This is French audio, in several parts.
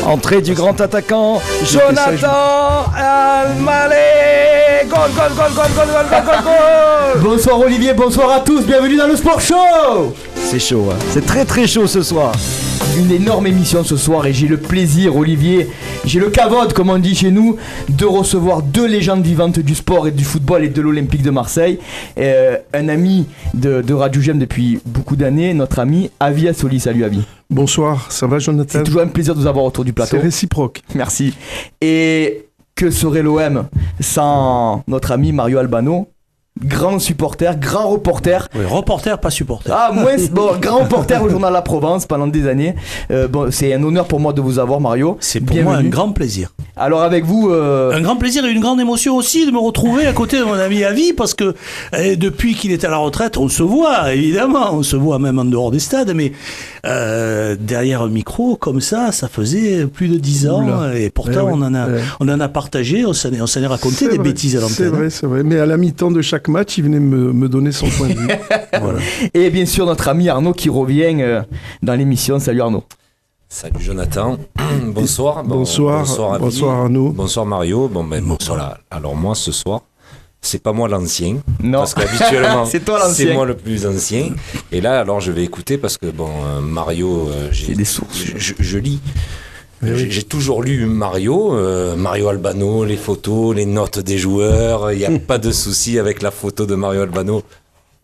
Entrée du grand attaquant, Jonathan Almalé. Goal, goal, goal, goal, goal, goal, goal, goal, goal. Bonsoir Olivier, bonsoir à tous, bienvenue dans le Sport Show. C'est chaud, hein. C'est très très chaud ce soir. Une énorme émission ce soir et j'ai le plaisir, Olivier, j'ai le cavode comme on dit chez nous, de recevoir deux légendes vivantes du sport et du football et de l'Olympique de Marseille. Un ami de Radio Gem depuis beaucoup d'années, notre ami Avi Assoli. Salut Avi. Bonsoir, ça va Jonathan? C'est toujours un plaisir de vous avoir autour du plateau. C'est réciproque. Merci. Et que serait l'OM sans notre ami Mario Albano? Grand supporter, grand reporter. Oui, reporter, pas supporter. Ah, moins, bon, grand reporter au journal La Provence pendant des années. Bon, c'est un honneur pour moi de vous avoir, Mario. C'est pour moi un grand plaisir. Alors avec vous... Un grand plaisir et une grande émotion aussi de me retrouver à côté de mon ami Avi, parce que depuis qu'il est à la retraite, on se voit, évidemment. On se voit même en dehors des stades, mais derrière un micro, comme ça faisait plus de 10 ans. Oula. Et pourtant, on en a partagé, on s'en est raconté des bêtises à l'antenne. C'est vrai. Mais à la mi-temps de chaque match, il venait me donner son point de vue. Voilà. Et bien sûr, notre ami Arnaud qui revient dans l'émission. Salut Arnaud. Salut Jonathan, bonsoir. Bonsoir Arnaud. Bonsoir Mario. Voilà. Alors moi ce soir, c'est pas moi l'ancien. Non. Parce qu'habituellement, c'est toi l'ancien. C'est moi le plus ancien. Et là, alors je vais écouter parce que Mario, j'ai des sources. Je lis. J'ai toujours lu Mario Albano, les photos, les notes des joueurs. Il n'y a pas de souci avec la photo de Mario Albano.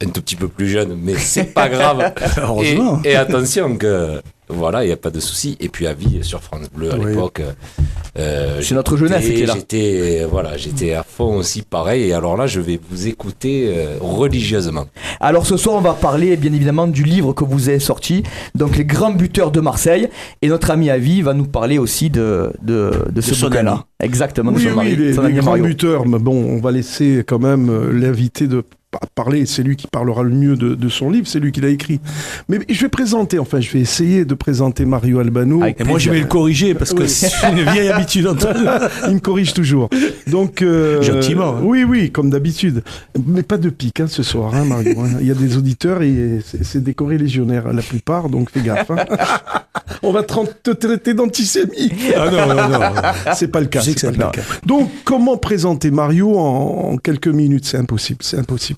Un tout petit peu plus jeune, mais c'est pas grave. Heureusement. Et attention que voilà, il n'y a pas de souci. Et puis Avi sur France Bleu à l'époque. C'est notre jeunesse qui est là. J'étais à fond aussi pareil. Et alors là, je vais vous écouter religieusement. Alors ce soir, on va parler bien évidemment du livre que vous avez sorti, donc Les Grands Buteurs de Marseille. Et notre ami Avi va nous parler aussi de ce bouquin-là. Exactement. Oui, les grands buteurs. Mais bon, on va laisser quand même l'invité de parler, c'est lui qui parlera le mieux de son livre, c'est lui qui l'a écrit. Mais je vais essayer de présenter Mario Albano. Et moi je vais le corriger parce que c'est une vieille habitude. Il me corrige toujours. Donc, gentiment. Hein. Oui, comme d'habitude. Mais pas de pique ce soir, Mario. Il y a des auditeurs et c'est des corélégionnaires la plupart, donc fais gaffe. On va te traiter d'antisémite. Ah non. C'est pas le cas. Donc, comment présenter Mario en quelques minutes? C'est impossible.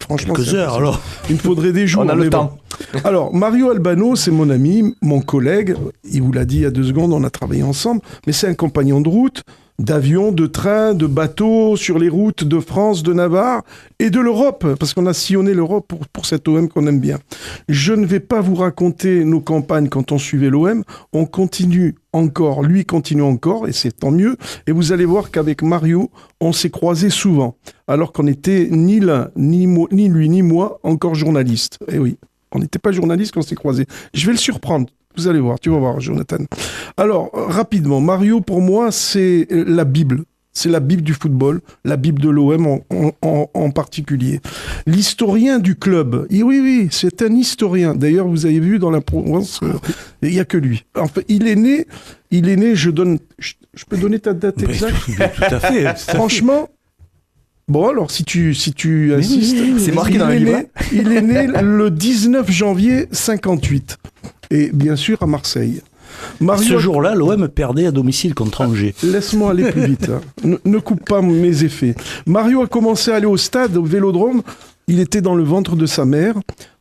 Franchement, quelques heures alors. Il me faudrait des jours. On a le temps. Alors, Mario Albano, c'est mon ami, mon collègue. Il vous l'a dit il y a 2 secondes, on a travaillé ensemble. Mais c'est un compagnon de route, d'avion, de train, de bateau, sur les routes de France, de Navarre et de l'Europe. Parce qu'on a sillonné l'Europe pour cet OM qu'on aime bien. Je ne vais pas vous raconter nos campagnes quand on suivait l'OM. On continue encore, lui continue encore, et c'est tant mieux. Et vous allez voir qu'avec Mario, on s'est croisés souvent, alors qu'on n'était ni lui, ni moi, encore journalistes. Et oui, on n'était pas journalistes quand on s'est croisés. Je vais le surprendre, vous allez voir, tu vas voir, Jonathan. Alors, rapidement, Mario, pour moi, c'est la Bible. C'est la Bible du football, la Bible de l'OM en particulier. L'historien du club. Et oui, c'est un historien. D'ailleurs, vous avez vu dans la Provence, il n'y a que lui. Enfin, il est né, je peux donner ta date exacte? Tout à fait. Franchement, bon alors, si tu insistes... C'est marqué dans le livre. Il est né le 19 janvier 58. Et bien sûr, à Marseille. Ce jour-là, l'OM perdait à domicile contre Angers. Laisse-moi aller plus vite. Ne coupe pas mes effets. Mario a commencé à aller au stade, au Vélodrome. Il était dans le ventre de sa mère,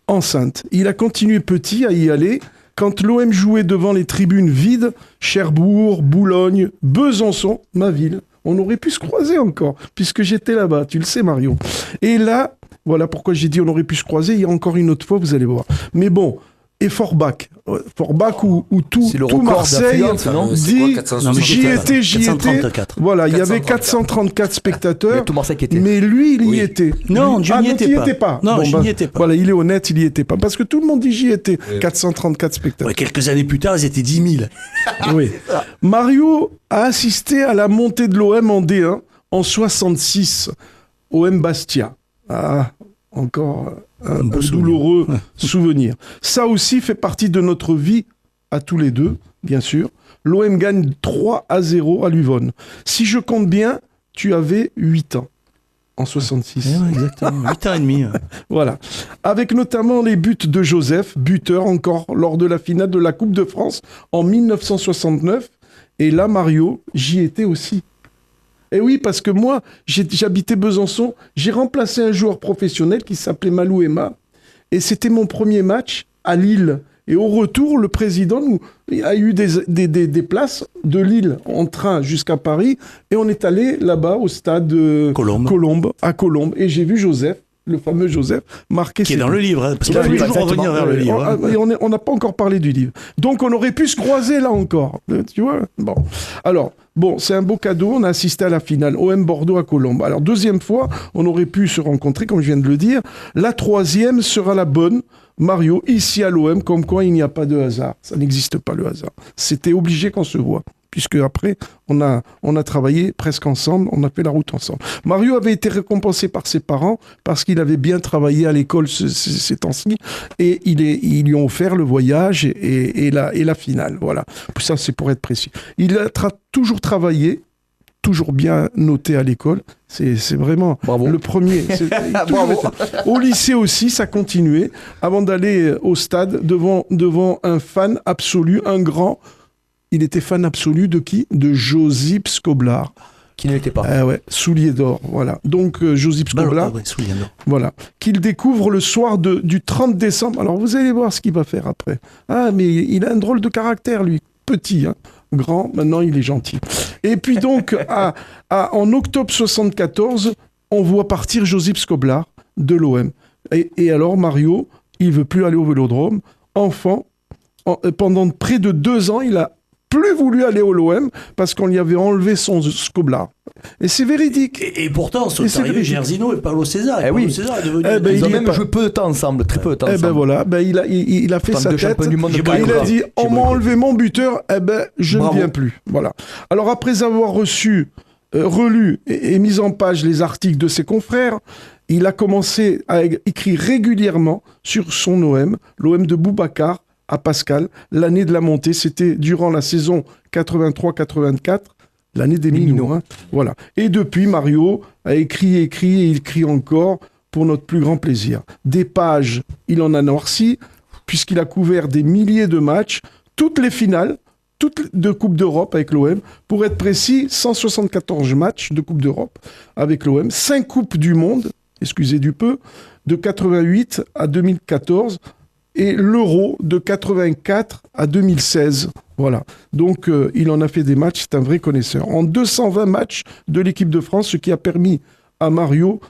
enceinte. Il a continué petit à y aller. Quand l'OM jouait devant les tribunes vides, Cherbourg, Boulogne, Besançon, ma ville, on aurait pu se croiser encore, puisque j'étais là-bas. Tu le sais, Mario. Et là, voilà pourquoi j'ai dit on aurait pu se croiser. Il y a encore une autre fois, vous allez voir. Mais bon... Et Forbach où tout Marseille dit j'y étais. Voilà, il y avait 434 spectateurs. Tout Marseille qui était. Mais lui, il y était. Non, je n'y étais pas. Non, je n'y étais pas. Voilà, il est honnête, il y était pas. Parce que tout le monde dit j'y étais. 434 spectateurs. Ouais, quelques années plus tard, ils étaient 10 000. Oui. Mario a assisté à la montée de l'OM en D1 en 66. OM Bastia. Ah, encore un douloureux souvenir. Ça aussi fait partie de notre vie à tous les deux, bien sûr. L'OM gagne 3-0 à Luvonne. Si je compte bien, tu avais 8 ans en 66. Ouais, exactement, 8 ans et demi. Ouais. Voilà. Avec notamment les buts de Joseph, buteur encore lors de la finale de la Coupe de France en 1969. Et là, Mario, j'y étais aussi. Et oui, parce que moi, j'habitais Besançon, j'ai remplacé un joueur professionnel qui s'appelait Malou Emma, et c'était mon premier match à Lille. Et au retour, le président a eu des places de Lille en train jusqu'à Paris, et on est allé là-bas au stade Colombe, à Colombe, et j'ai vu Joseph, le fameux Joseph, marquer qui est dans le livre, hein, parce qu'il faut toujours revenir vers le livre. Hein. On n'a pas encore parlé du livre. Donc on aurait pu se croiser là encore, tu vois. Bon, alors, c'est un beau cadeau, on a assisté à la finale, OM Bordeaux à Colombe. Alors deuxième fois, on aurait pu se rencontrer, comme je viens de le dire. La troisième sera la bonne, Mario, ici à l'OM, comme quoi il n'y a pas de hasard. Ça n'existe pas le hasard. C'était obligé qu'on se voit. Puisque après, on a travaillé presque ensemble, on a fait la route ensemble. Mario avait été récompensé par ses parents parce qu'il avait bien travaillé à l'école ces temps-ci, et ils lui ont offert le voyage et la finale. Voilà. Ça, c'est pour être précis. Il a toujours travaillé, toujours bien noté à l'école. C'est vraiment Bravo. Le premier. Au lycée aussi, ça continuait, avant d'aller au stade devant un fan absolu, un grand. Il était fan absolu de qui ? De Josip Skoblar. Qui ne l'était pas. Ah ouais, soulier d'or, voilà. Donc Josip Skoblar, voilà, qu'il découvre le soir du 30 décembre. Alors vous allez voir ce qu'il va faire après. Ah, mais il a un drôle de caractère, lui. Petit, hein. Grand, maintenant il est gentil. Et puis donc, en octobre 74, on voit partir Josip Skoblar de l'OM. Et alors Mario, il veut plus aller au Vélodrome. Enfant, pendant près de 2 ans, il a plus voulu aller au l'OM parce qu'on lui avait enlevé son Skoblar. Et c'est véridique. Et pourtant, sont arrivés Gersino et Paulo César. Paulo César est devenu... ils ont même joué peu de temps ensemble, très peu de temps ensemble. Ben voilà, il a fait sa tête. Il a dit, on m'a enlevé mon buteur, je ne viens plus. Voilà. Alors après avoir relu et mis en page les articles de ses confrères, il a commencé à écrire régulièrement sur son OM, l'OM de Boubacar, à Pascal, l'année de la montée, c'était durant la saison 83-84, l'année des Minots. Hein. Voilà. Et depuis, Mario a écrit et il écrit encore pour notre plus grand plaisir. Des pages, il en a noirci, puisqu'il a couvert des milliers de matchs, toutes les finales, toutes de Coupe d'Europe avec l'OM. Pour être précis, 174 matchs de Coupe d'Europe avec l'OM, 5 Coupes du Monde, excusez du peu, de 88 à 2014, et l'Euro de 84 à 2016. Voilà. Donc, il en a fait des matchs, c'est un vrai connaisseur. En 220 matchs de l'équipe de France, ce qui a permis à Mario,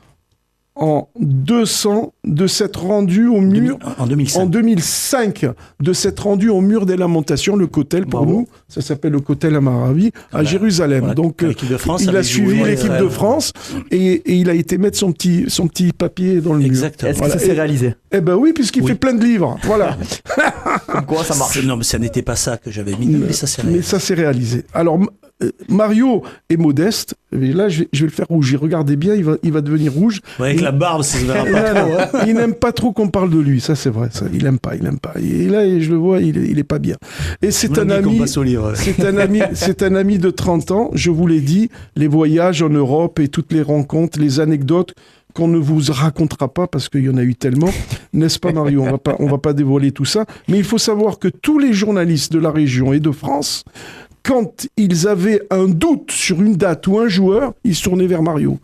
en 200, de s'être rendu au mur... En 2005. En 2005, de s'être rendu au mur des lamentations, le Kotel pour nous, ça s'appelle le Kotel Amaravi, à Jérusalem. Voilà. Donc, il a suivi l'équipe de France et il a été mettre son petit papier dans le mur. Est-ce que ça s'est réalisé ? Eh ben oui, puisqu'il fait plein de livres. Voilà. Comme quoi, ça marche. Non, mais ça n'était pas ça que j'avais mis, mais ça s'est réalisé. Mais ça s'est réalisé. Alors, Mario est modeste. Et là, je vais le faire rougir. Regardez bien, il va devenir rouge. Ouais, avec la barbe, ça se verra pas trop. Hein. Il n'aime pas trop qu'on parle de lui. Ça, c'est vrai. Ça, il n'aime pas. Et là, je le vois, il est pas bien. Et c'est un ami. C'est un ami de 30 ans. Je vous l'ai dit, les voyages en Europe et toutes les rencontres, les anecdotes qu'on ne vous racontera pas parce qu'il y en a eu tellement, n'est-ce pas Mario ? On va pas dévoiler tout ça. Mais il faut savoir que tous les journalistes de la région et de France, quand ils avaient un doute sur une date ou un joueur, ils se tournaient vers Mario.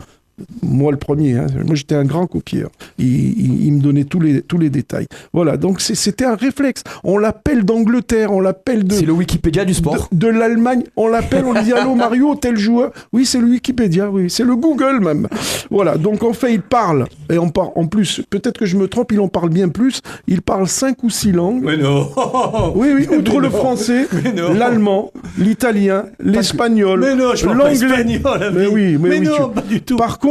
Moi le premier, hein. Moi j'étais un grand copieur. Il me donnait tous les détails. Voilà, donc c'était un réflexe. On l'appelle d'Angleterre, on l'appelle de... C'est le Wikipédia du sport. De l'Allemagne, on l'appelle, on lui dit « Allô Mario, tel joueur ?» Oui, c'est le Wikipédia, oui, c'est le Google même. Voilà, donc en fait il parle, et en plus, peut-être que je me trompe, il en parle bien plus, il parle 5 ou 6 langues. Mais non. Oui, outre le français, l'allemand, l'italien, l'espagnol, l'anglais. Mais oui, non, pas du tout. Par contre,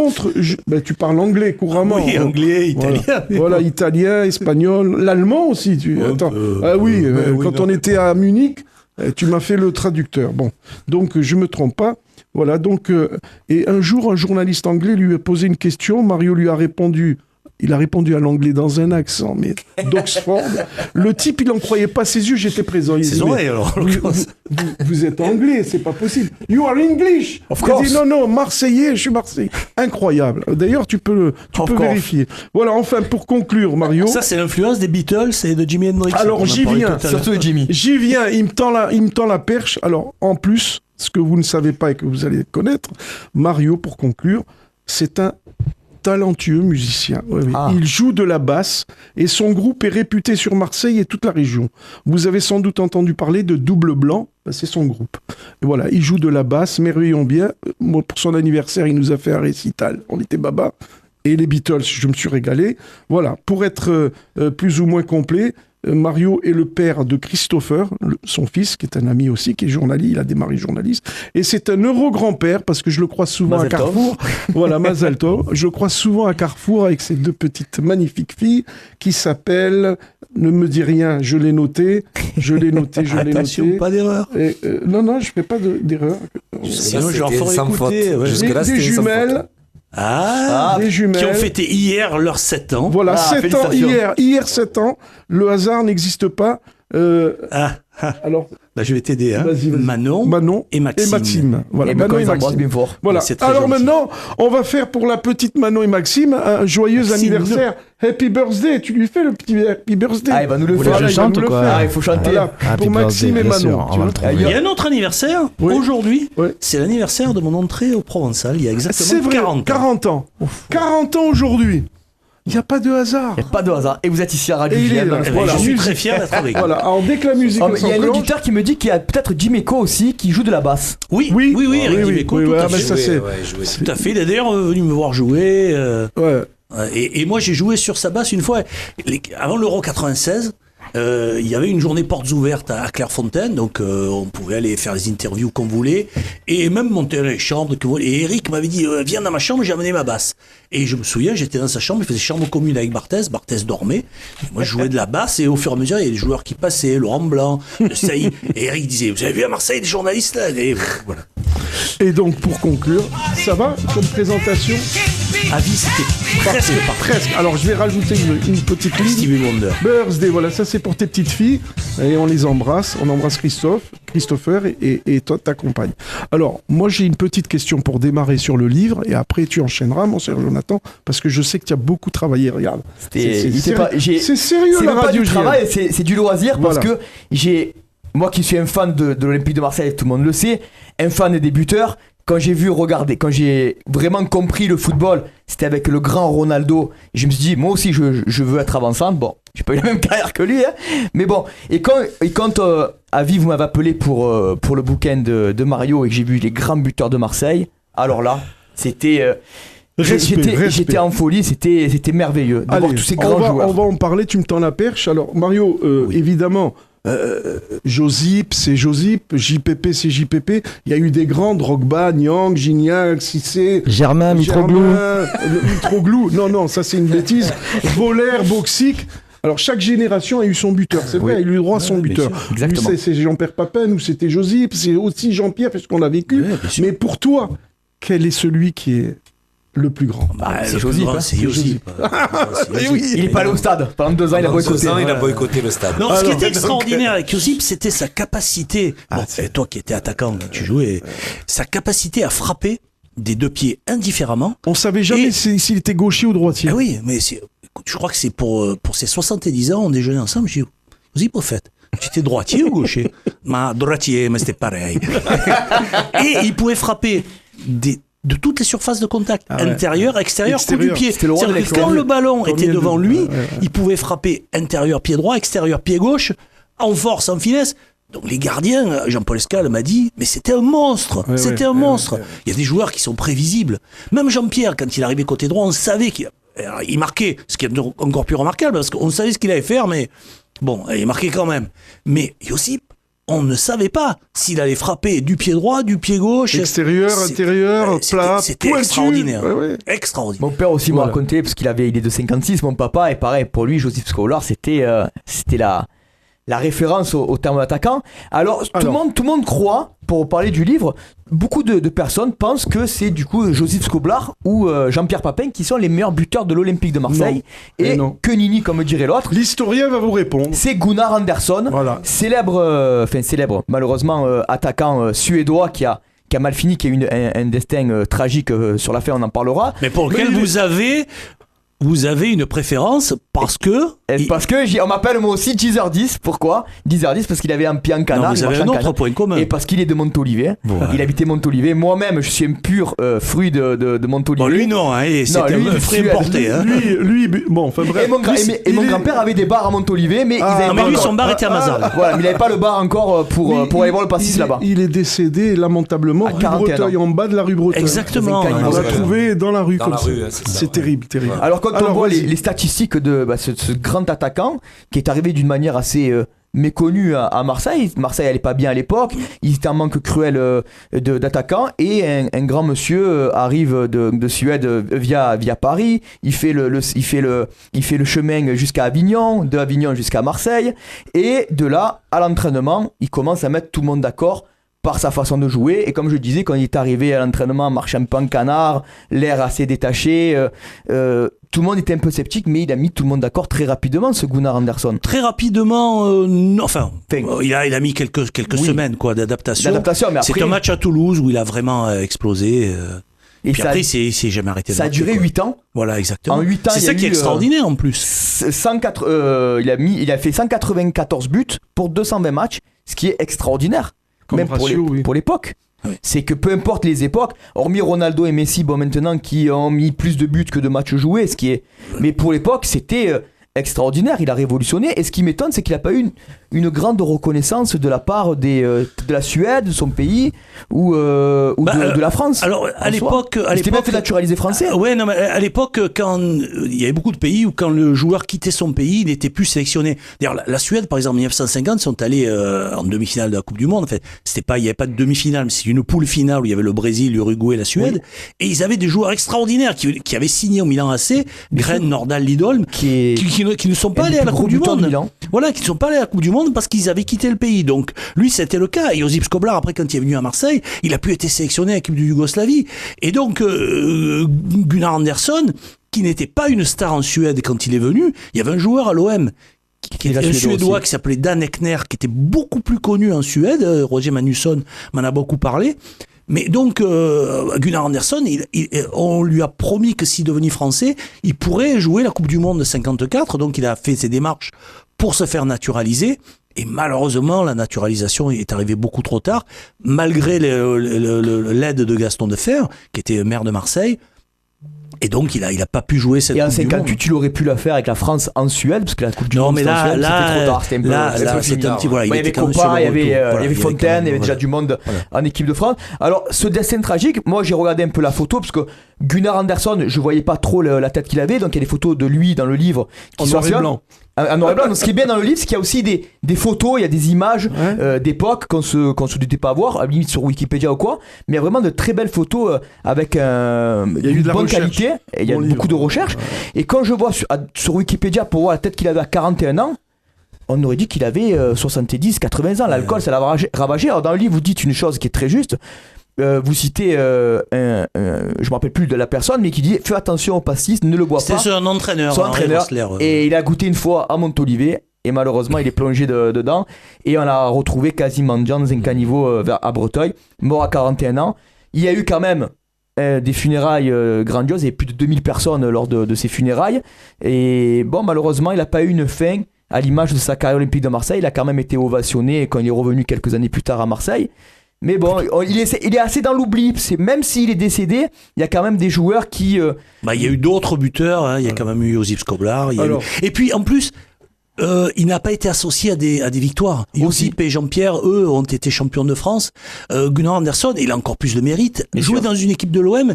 tu parles anglais couramment. Oui, anglais, italien. Voilà, italien, espagnol, l'allemand aussi. Quand on était à Munich, tu m'as fait le traducteur. Bon, donc je me trompe pas. Voilà, donc et un jour, un journaliste anglais lui a posé une question. Mario lui a répondu. Il a répondu à l'anglais dans un accent, mais d'Oxford. Le type, il n'en croyait pas ses yeux, j'étais présent. C'est vrai, alors. Vous êtes anglais, c'est pas possible. You are English. Il a dit non, marseillais, je suis marseillais. Incroyable. D'ailleurs, tu peux vérifier. Voilà, enfin, pour conclure, Mario. Ça, c'est l'influence des Beatles et de Jimi Hendrix. Alors, j'y viens. Surtout Jimmy. J'y viens, il me tend la perche. Alors, en plus, ce que vous ne savez pas et que vous allez connaître, Mario, pour conclure, c'est un talentueux musicien. Oui. Il joue de la basse et son groupe est réputé sur Marseille et toute la région. Vous avez sans doute entendu parler de Double Blanc, c'est son groupe. Et voilà, il joue de la basse, merveillons bien. Moi, pour son anniversaire, il nous a fait un récital. On était baba. Et les Beatles, je me suis régalé. Voilà, pour être plus ou moins complet, Mario est le père de Christopher, son fils, qui est un ami aussi, qui est journaliste, il a démarré journaliste. Et c'est un euro-grand-père, parce que je le croise souvent à Carrefour. Voilà, Mazel Tov. Je le croise souvent à Carrefour avec ses 2 petites magnifiques filles, qui s'appellent... Ne me dis rien, je l'ai noté. Attention, pas d'erreur. Non, je ne fais pas d'erreur. Sinon, je leur ferai écouter. Jusque-là, des jumelles. Des jumelles. Qui ont fêté hier leurs 7 ans. Voilà, 7 ans hier 7 ans. Le hasard n'existe pas. Alors, je vais t'aider. Vas-y. Manon et Maxime. Voilà, et Manon et Maxime. Bien fort. Voilà. Alors maintenant, on va faire pour la petite Manon et Maxime un joyeux anniversaire. Happy birthday. Tu lui fais le petit happy birthday. Ah, il va nous le faire. Je chante ou quoi? Il faut chanter. Voilà, pour Maxime et Manon. Il y a un autre anniversaire. Aujourd'hui, c'est l'anniversaire de mon entrée au Provençal. Il y a exactement 40 ans. 40 ans aujourd'hui. Il n'y a pas de hasard. Il n'y a pas de hasard. Et vous êtes ici à Radio Je suis très fier d'être avec vous. Voilà, alors dès que la musique il y a un auditeur qui me dit qu'il y a peut-être Dimeco aussi qui joue de la basse. Oui, Eric Dimeco, tout à fait. Tout à fait, il est d'ailleurs venu me voir jouer. Et moi j'ai joué sur sa basse une fois, avant l'Euro 96. Il y avait une journée portes ouvertes à Clairefontaine, donc on pouvait aller faire des interviews qu'on voulait, et même monter dans les chambres. Et Eric m'avait dit viens dans ma chambre, j'ai amené ma basse. Et je me souviens, j'étais dans sa chambre, il faisait chambre commune avec Barthez dormait, et moi je jouais de la basse, et au fur et à mesure il y a des joueurs qui passaient, Laurent Blanc, Saïd, et Eric disait vous avez vu à Marseille des journalistes là, et voilà. Et donc pour conclure, ça va comme présentation? C'était presque. Alors je vais rajouter une petite ligne. Stevie Wonder. Birthday, voilà, ça c'est pour tes petites filles. Et on les embrasse. On embrasse Christopher et toi, ta compagne. Alors, moi j'ai une petite question pour démarrer sur le livre. Et après tu enchaîneras, mon cher Jonathan, parce que je sais que tu as beaucoup travaillé. Regarde. C'est sérieux la radio. C'est pas du travail, c'est du loisir. Parce que moi qui suis un fan de l'Olympique de Marseille, tout le monde le sait, un fan des buteurs. Quand j'ai vraiment compris le football, c'était avec le grand Ronaldo. Et je me suis dit, moi aussi, je veux être avant-centre. Bon, j'ai pas eu la même carrière que lui, hein. Mais bon. Et quand Avi, vous m'avez appelé pour le bouquin de Mario et que j'ai vu les grands buteurs de Marseille, alors là, c'était... J'étais en folie, c'était merveilleux de voir tous ces grands joueurs. On va en parler, tu me tends la perche. Alors, Mario, évidemment... Josip, c'est Josip, JPP, c'est JPP. Il y a eu des grands, Drogba, Nyang, Gignac, Cissé, Germain, Mitroglou. Mitroglou, non, ça c'est une bêtise. Voller, Boxic. Alors chaque génération a eu son buteur, c'est vrai, il a eu le droit à son buteur. Exactement. C'est Jean-Pierre Papin, ou c'était Josip, c'est aussi Jean-Pierre, parce qu'on l'a vécu. Mais pour toi, quel est celui qui est le plus grand? C'est Josip. C'est Josip. Il est pas allé au stade. Pendant 2 ans, il a boycotté. Le stade. Non, ce qui était extraordinaire avec Josip, c'était sa capacité. Et toi qui étais attaquant, tu jouais, sa capacité à frapper des 2 pieds indifféremment. On savait jamais s'il était gaucher ou droitier. Oui, mais je crois que c'est pour ses 70 ans, on déjeunait ensemble. Je dis, Josip, au fait, tu étais droitier ou gaucher? Droitier, mais c'était pareil. Et il pouvait frapper de toutes les surfaces de contact, intérieur, extérieur, coup du pied. C'est-à-dire que quand le ballon était devant lui, il pouvait frapper intérieur pied droit, extérieur pied gauche, en force, en finesse. Donc les gardiens, Jean-Paul Escal m'a dit, mais c'était un monstre, un monstre. Il y a des joueurs qui sont prévisibles. Même Jean-Pierre, quand il arrivait côté droit, on savait qu'il marquait, ce qui est encore plus remarquable, parce qu'on savait ce qu'il allait faire, mais bon, il marquait quand même. Mais Josip, on ne savait pas s'il allait frapper du pied droit, du pied gauche. Extérieur, intérieur, plat, c'était extraordinaire. Extraordinaire. Mon père aussi m'a raconté, parce il est de 56, mon papa, et pareil, pour lui, Josip Scolar, c'était la référence au terme d'attaquant. Alors, tout le monde croit, pour parler du livre, beaucoup de personnes pensent que c'est du coup Josip Skoblar ou Jean-Pierre Papin qui sont les meilleurs buteurs de l'Olympique de Marseille. Non. Que Nini, comme dirait l'autre. L'historien va vous répondre. C'est Gunnar Andersson, célèbre, malheureusement, attaquant suédois qui a mal fini, qui a eu un destin tragique sur la fin, on en parlera. Mais pour lequel vous avez une préférence parce que... Parce que on m'appelle moi aussi Teaser 10. Pourquoi Teaser 10 parce qu'il avait un pied en canard. Non, vous avez un autre point commun. Et parce qu'il est de Montolivet. Il habitait Montolivet. Moi-même, je suis un pur fruit de Montolivet. Bon, lui non, hein, c'est un fruit importé. Hein. Lui, bon, enfin bref. Et mon grand-père avait des bars à Montolivet, mais lui, son bar était à Mazal. Voilà, mais il n'avait pas le bar encore pour aller voir le pastis là-bas. Il est décédé lamentablement rue Breteuil, en bas de la rue Breteuil. Exactement. On l'a trouvé dans la rue comme ça. C'est C'est terrible, terrible. Alors quand on voit les statistiques de ce grand attaquant qui est arrivé d'une manière assez méconnue à Marseille. Marseille allait pas bien à l'époque, il était en manque cruel d'attaquants et un grand monsieur arrive de Suède via Paris, il fait le chemin jusqu'à Avignon, de Avignon jusqu'à Marseille et de là à l'entraînement, il commence à mettre tout le monde d'accord par sa façon de jouer. Et comme je disais, quand il est arrivé à l'entraînement, marchant un peu en canard, l'air assez détaché, tout le monde était un peu sceptique, mais il a mis tout le monde d'accord très rapidement, ce Gunnar Andersson. Très rapidement, il a mis quelques semaines d'adaptation. Mais après, c'est un match à Toulouse où il a vraiment explosé. Et puis après, il s'est jamais arrêté. Ça a duré 8 ans. Voilà, exactement. En 8 ans, c'est ça qui est extraordinaire en plus. Il a fait 194 buts pour 220 matchs, ce qui est extraordinaire. Comme même ratio, pour l'époque. Oui. C'est que peu importe les époques, hormis Ronaldo et Messi, maintenant qui ont mis plus de buts que de matchs joués, mais pour l'époque, c'était extraordinaire. Il a révolutionné. Et ce qui m'étonne, c'est qu'il n'a pas eu une grande reconnaissance de la part de la Suède, de son pays, ou de la France. Alors, à l'époque, il s'était bien fait naturaliser français. Non, mais à l'époque, quand il y avait beaucoup de pays où quand le joueur quittait son pays, il n'était plus sélectionné. D'ailleurs, la Suède, par exemple, en 1950, sont allés en demi-finale de la Coupe du Monde. En fait, il n'y avait pas de demi-finale, mais c'est une poule finale où il y avait le Brésil, l'Uruguay, la Suède. Oui. Et ils avaient des joueurs extraordinaires qui avaient signé au Milan AC, Gren, Nordahl, Lidholm, qui ne sont pas allés à la Coupe du Monde. Voilà, qui ne sont pas allés à la Coupe du Monde parce qu'ils avaient quitté le pays. Donc, lui, c'était le cas. Et Josip Skoblar, après, quand il est venu à Marseille, il a pu être sélectionné à l'équipe de Yougoslavie. Et donc, Gunnar Andersson, qui n'était pas une star en Suède quand il est venu, il y avait un joueur à l'OM, qui était un Suédois qui s'appelait Dan Ekner, qui était beaucoup plus connu en Suède. Roger Magnusson m'en a beaucoup parlé. Mais donc, Gunnar Andersson, on lui a promis que s'il devenait français, il pourrait jouer la Coupe du Monde de 54. Donc, il a fait ses démarches pour se faire naturaliser. Et malheureusement, la naturalisation est arrivée beaucoup trop tard, malgré l'aide de Gaston Defer, qui était maire de Marseille. Et donc, il a pas pu jouer cette Coupe du Monde. Et en 58, il aurait pu la faire avec la France en Suède, parce que la Coupe du Monde, c'était trop tard. C'était un peu... il y avait Copa, il y avait Fontaine, il y avait déjà du monde en équipe de France. Alors, ce destin tragique, moi, j'ai regardé un peu la photo, parce que Gunnar Andersson, je voyais pas trop la tête qu'il avait, donc il y a des photos de lui dans le livre qui sont en noir et blanc. En noir et blanc. Donc, ce qui est bien dans le livre, c'est qu'il y a aussi des photos, il y a des images d'époque qu'on se doutait pas voir, à la limite sur Wikipédia ou quoi, mais il y a vraiment de très belles photos avec une bonne qualité, et il y a beaucoup de recherches. Et quand je vois sur Wikipédia pour voir la tête qu'il avait à 41 ans, on aurait dit qu'il avait 70, 80 ans. L'alcool, ça l'a ravagé. Alors dans le livre, vous dites une chose qui est très juste. Vous citez, je me rappelle plus de la personne, mais qui dit fais attention au pastis, ne le bois pas. C'était son entraîneur. Et il a goûté une fois à Montolivet. Et malheureusement, il est plongé dedans. Et on l'a retrouvé quasiment dans un caniveau à Breteuil, mort à 41 ans. Il y a eu quand même des funérailles grandioses. Il y a eu plus de 2000 personnes lors de ces funérailles. Et bon, malheureusement, il n'a pas eu une fin à l'image de sa carrière olympique de Marseille. Il a quand même été ovationné quand il est revenu quelques années plus tard à Marseille. Mais bon, il est assez dans l'oubli. Même s'il est décédé, il y a quand même des joueurs qui... il y a eu d'autres buteurs. Hein. Il y a quand même eu Josip Skoblar. Et puis, en plus... il n'a pas été associé à des victoires. Josip et Jean-Pierre, eux, ont été champions de France. Gunnar Andersson, il a encore plus de mérite. Jouer dans une équipe de l'OM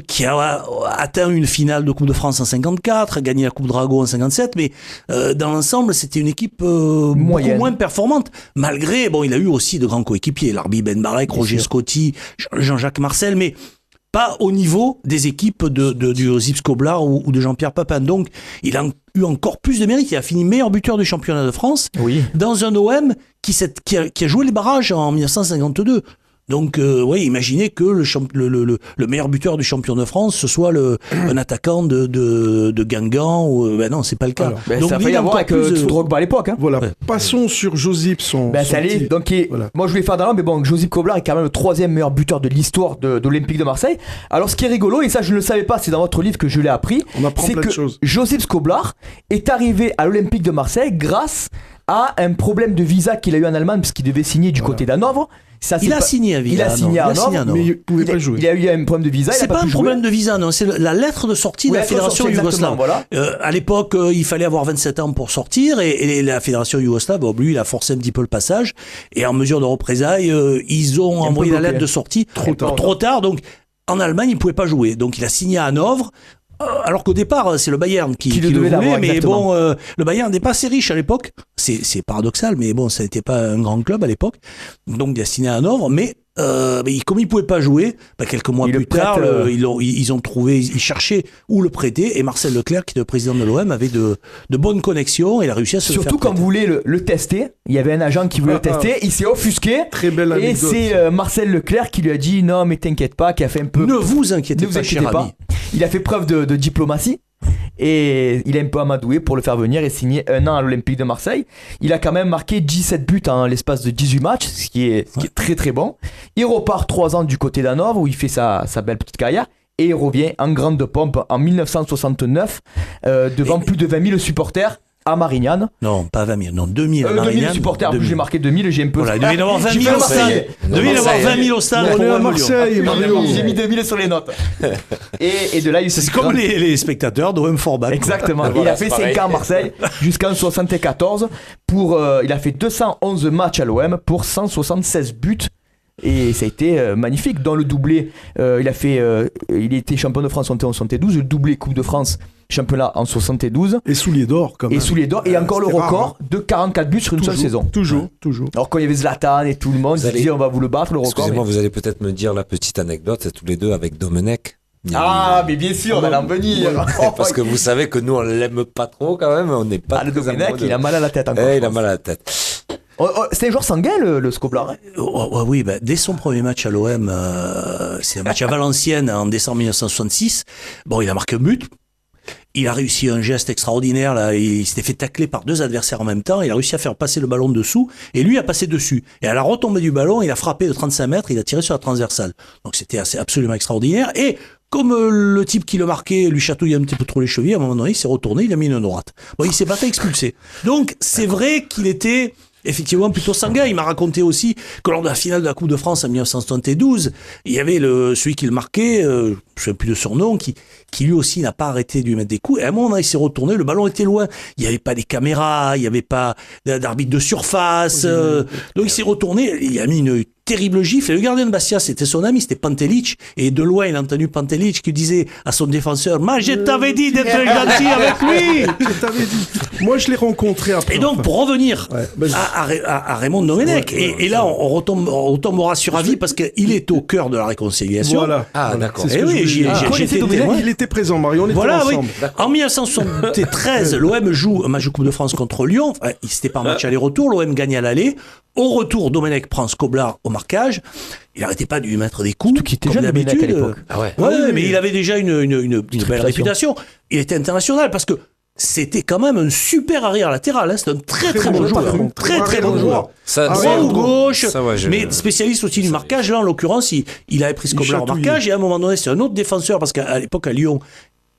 qui a atteint une finale de Coupe de France en 54, gagné la Coupe Drago en 57, mais dans l'ensemble, c'était une équipe beaucoup moins performante. Malgré, il a eu aussi de grands coéquipiers, Larbi Ben Barek, Roger Scotti, Jean-Jacques Marcel, mais pas au niveau des équipes de Josip Skoblar ou de Jean-Pierre Papin. Donc, il a eu encore plus de mérite. Il a fini meilleur buteur du championnat de France dans un OM qui a joué les barrages en 1952. Donc, imaginez que le meilleur buteur du champion de France, ce soit un attaquant de Guingamp. Non, c'est pas le cas. Alors, Donc, ça a failli avoir avec Drogba à l'époque. Hein. Voilà, passons sur Josip, son allez, donc, voilà. moi je voulais faire d'avant, mais bon, Josip Koblar est quand même le 3e meilleur buteur de l'histoire de l'Olympique de Marseille. Alors, ce qui est rigolo, et ça je ne le savais pas, c'est dans votre livre que je l'ai appris, On apprend c'est plein de que choses. Josip Koblar est arrivé à l'Olympique de Marseille grâce à un problème de visa qu'il a eu en Allemagne, parce qu'il devait signer du côté d'Hanovre. Ça, Il a signé à Il a signé à Hanovre, Mais il ne pouvait pas jouer. il a eu un problème de visa. C'est pas un problème de visa, non. C'est la lettre de sortie de la fédération yougoslave. Voilà. À l'époque, il fallait avoir 27 ans pour sortir, et la fédération yougoslave, lui, il a forcé un petit peu le passage. Et en mesure de représailles, ils ont envoyé la lettre de sortie trop tard. Donc, en Allemagne, il pouvait pas jouer. Donc, il a signé à Hanovre. Alors qu'au départ, c'est le Bayern qui le voulait, mais exactement. bon, le Bayern n'est pas assez riche à l'époque. C'est paradoxal, mais bon, ça n'était pas un grand club à l'époque. Donc, il a signé à Hanovre, mais comme il pouvait pas jouer, quelques mois plus tard, ils ont trouvé, ils cherchaient où le prêter, et Marcel Leclerc, qui était le président de l'OM, avait de bonnes connexions, et il a réussi à se le faire Surtout quand vous voulez le tester, il y avait un agent qui voulait le tester, il s'est offusqué. Très belle Et anecdote. c'est Marcel Leclerc qui lui a dit non mais t'inquiète pas, qui a fait un peu. Ne vous inquiétez pas, cher ami. Il a fait preuve de diplomatie. Et il a un peu amadoué pour le faire venir et signer 1 an à l'Olympique de Marseille. Il a quand même marqué 17 buts en l'espace de 18 matchs, ce qui est très très bon. Il repart 3 ans du côté d'Hanovre où il fait sa belle petite carrière. Et il revient en grande pompe en 1969 devant plus de 20 000 supporters à Marignane. Non, pas 20 000, non, 2000 à Marignane. 2000 supporters, en plus j'ai marqué 2000, j'ai un peu... Voilà, il devait y en avoir 20 000 au stade. Il devait y en avoir 20 000 au stade. On est à Marseille, Mario. J'ai mis 2000 sur les notes. Et de là, il C'est comme les spectateurs d'OM Forbach. Exactement. Voilà, il a fait 5 ans à Marseille jusqu'en 74 il a fait 211 matchs à l'OM pour 176 buts. Et ça a été magnifique. Dans le doublé, il était champion de France en 72, le doublé Coupe de France, championnat en 72. Et souliers d'or, quand même. Et souliers d'or. Et encore le C'était record rare, de 44 buts sur une seule saison. Toujours. Alors quand il y avait Zlatan et tout le monde, ils disaient on va vous le battre, le record. Excusez-moi, vous allez peut-être me dire la petite anecdote, tous les deux avec Domenech. Ah, mais bien sûr, on allait en venir. Parce que vous savez que nous, on l'aime pas trop quand même, on n'est pas le très Domenech, amoureux de- il a mal à la tête encore. Il a mal à la tête. C'est un joueur sanguin, le Skoblar. Oui, dès son premier match à l'OM, c'est un match à Valenciennes en décembre 1966. Bon, il a marqué un but. Il a réussi un geste extraordinaire, là. Il s'était fait tacler par 2 adversaires en même temps. Il a réussi à faire passer le ballon dessous. Et lui a passé dessus. Et à la retombée du ballon, il a frappé de 35 mètres. Il a tiré sur la transversale. Donc c'était absolument extraordinaire. Et comme le type qui le marquait lui chatouillait un petit peu trop les chevilles, à un moment donné, il s'est retourné, il a mis une droite. Bon, il s'est pas fait expulser. Donc c'est vrai qu'il était effectivement plutôt sanguin. Il m'a raconté aussi que lors de la finale de la Coupe de France en 1972, il y avait celui qui le marquait, je ne me souviens plus de son nom, qui lui aussi n'a pas arrêté de lui mettre des coups. Et à un moment, il s'est retourné, le ballon était loin. Il n'y avait pas des caméras, il n'y avait pas d'arbitre de surface. Donc il s'est retourné, il a mis une terrible gifle. Et le gardien de Bastia, c'était son ami, c'était Pantelic. Et de loin, il a entendu Pantelic qui disait à son défenseur, « je t'avais dit d'être gentil avec lui !» Je t'avais dit. Moi, je l'ai rencontré après. Et donc, pour revenir Ouais, à Raymond Domenech, et là, on retombera sur avis parce qu'il est au cœur de la réconciliation. Voilà. Ah, Voilà. d'accord. C'est ce Eh que oui, je voulais dire. j'étais témoin. Il était présent, Mario. On était Voilà, oui. ensemble. En 1973, l'OM joue un match de Coupe de France contre Lyon. Enfin, c'était pas un match aller-retour. L'OM gagne à l'aller. Au retour, Domenech prend Skoblar au marquage. Il n'arrêtait pas de lui mettre des coups. Surtout qu'il était comme jeune, Domenech, d'habitude. à l'époque. Ah ouais. Ouais, mais il avait déjà une belle réputation. Il était international parce que c'était quand même un super arrière latéral. Hein. C'est un très bon joueur. Très bon joueur. Ça, Droit ça- ou gauche, ça, ouais, mais spécialiste aussi du marquage. Là, en l'occurrence, il avait pris Skoblar au chatouillait. marquage et à un moment donné, c'est un autre défenseur parce qu'à l'époque à Lyon,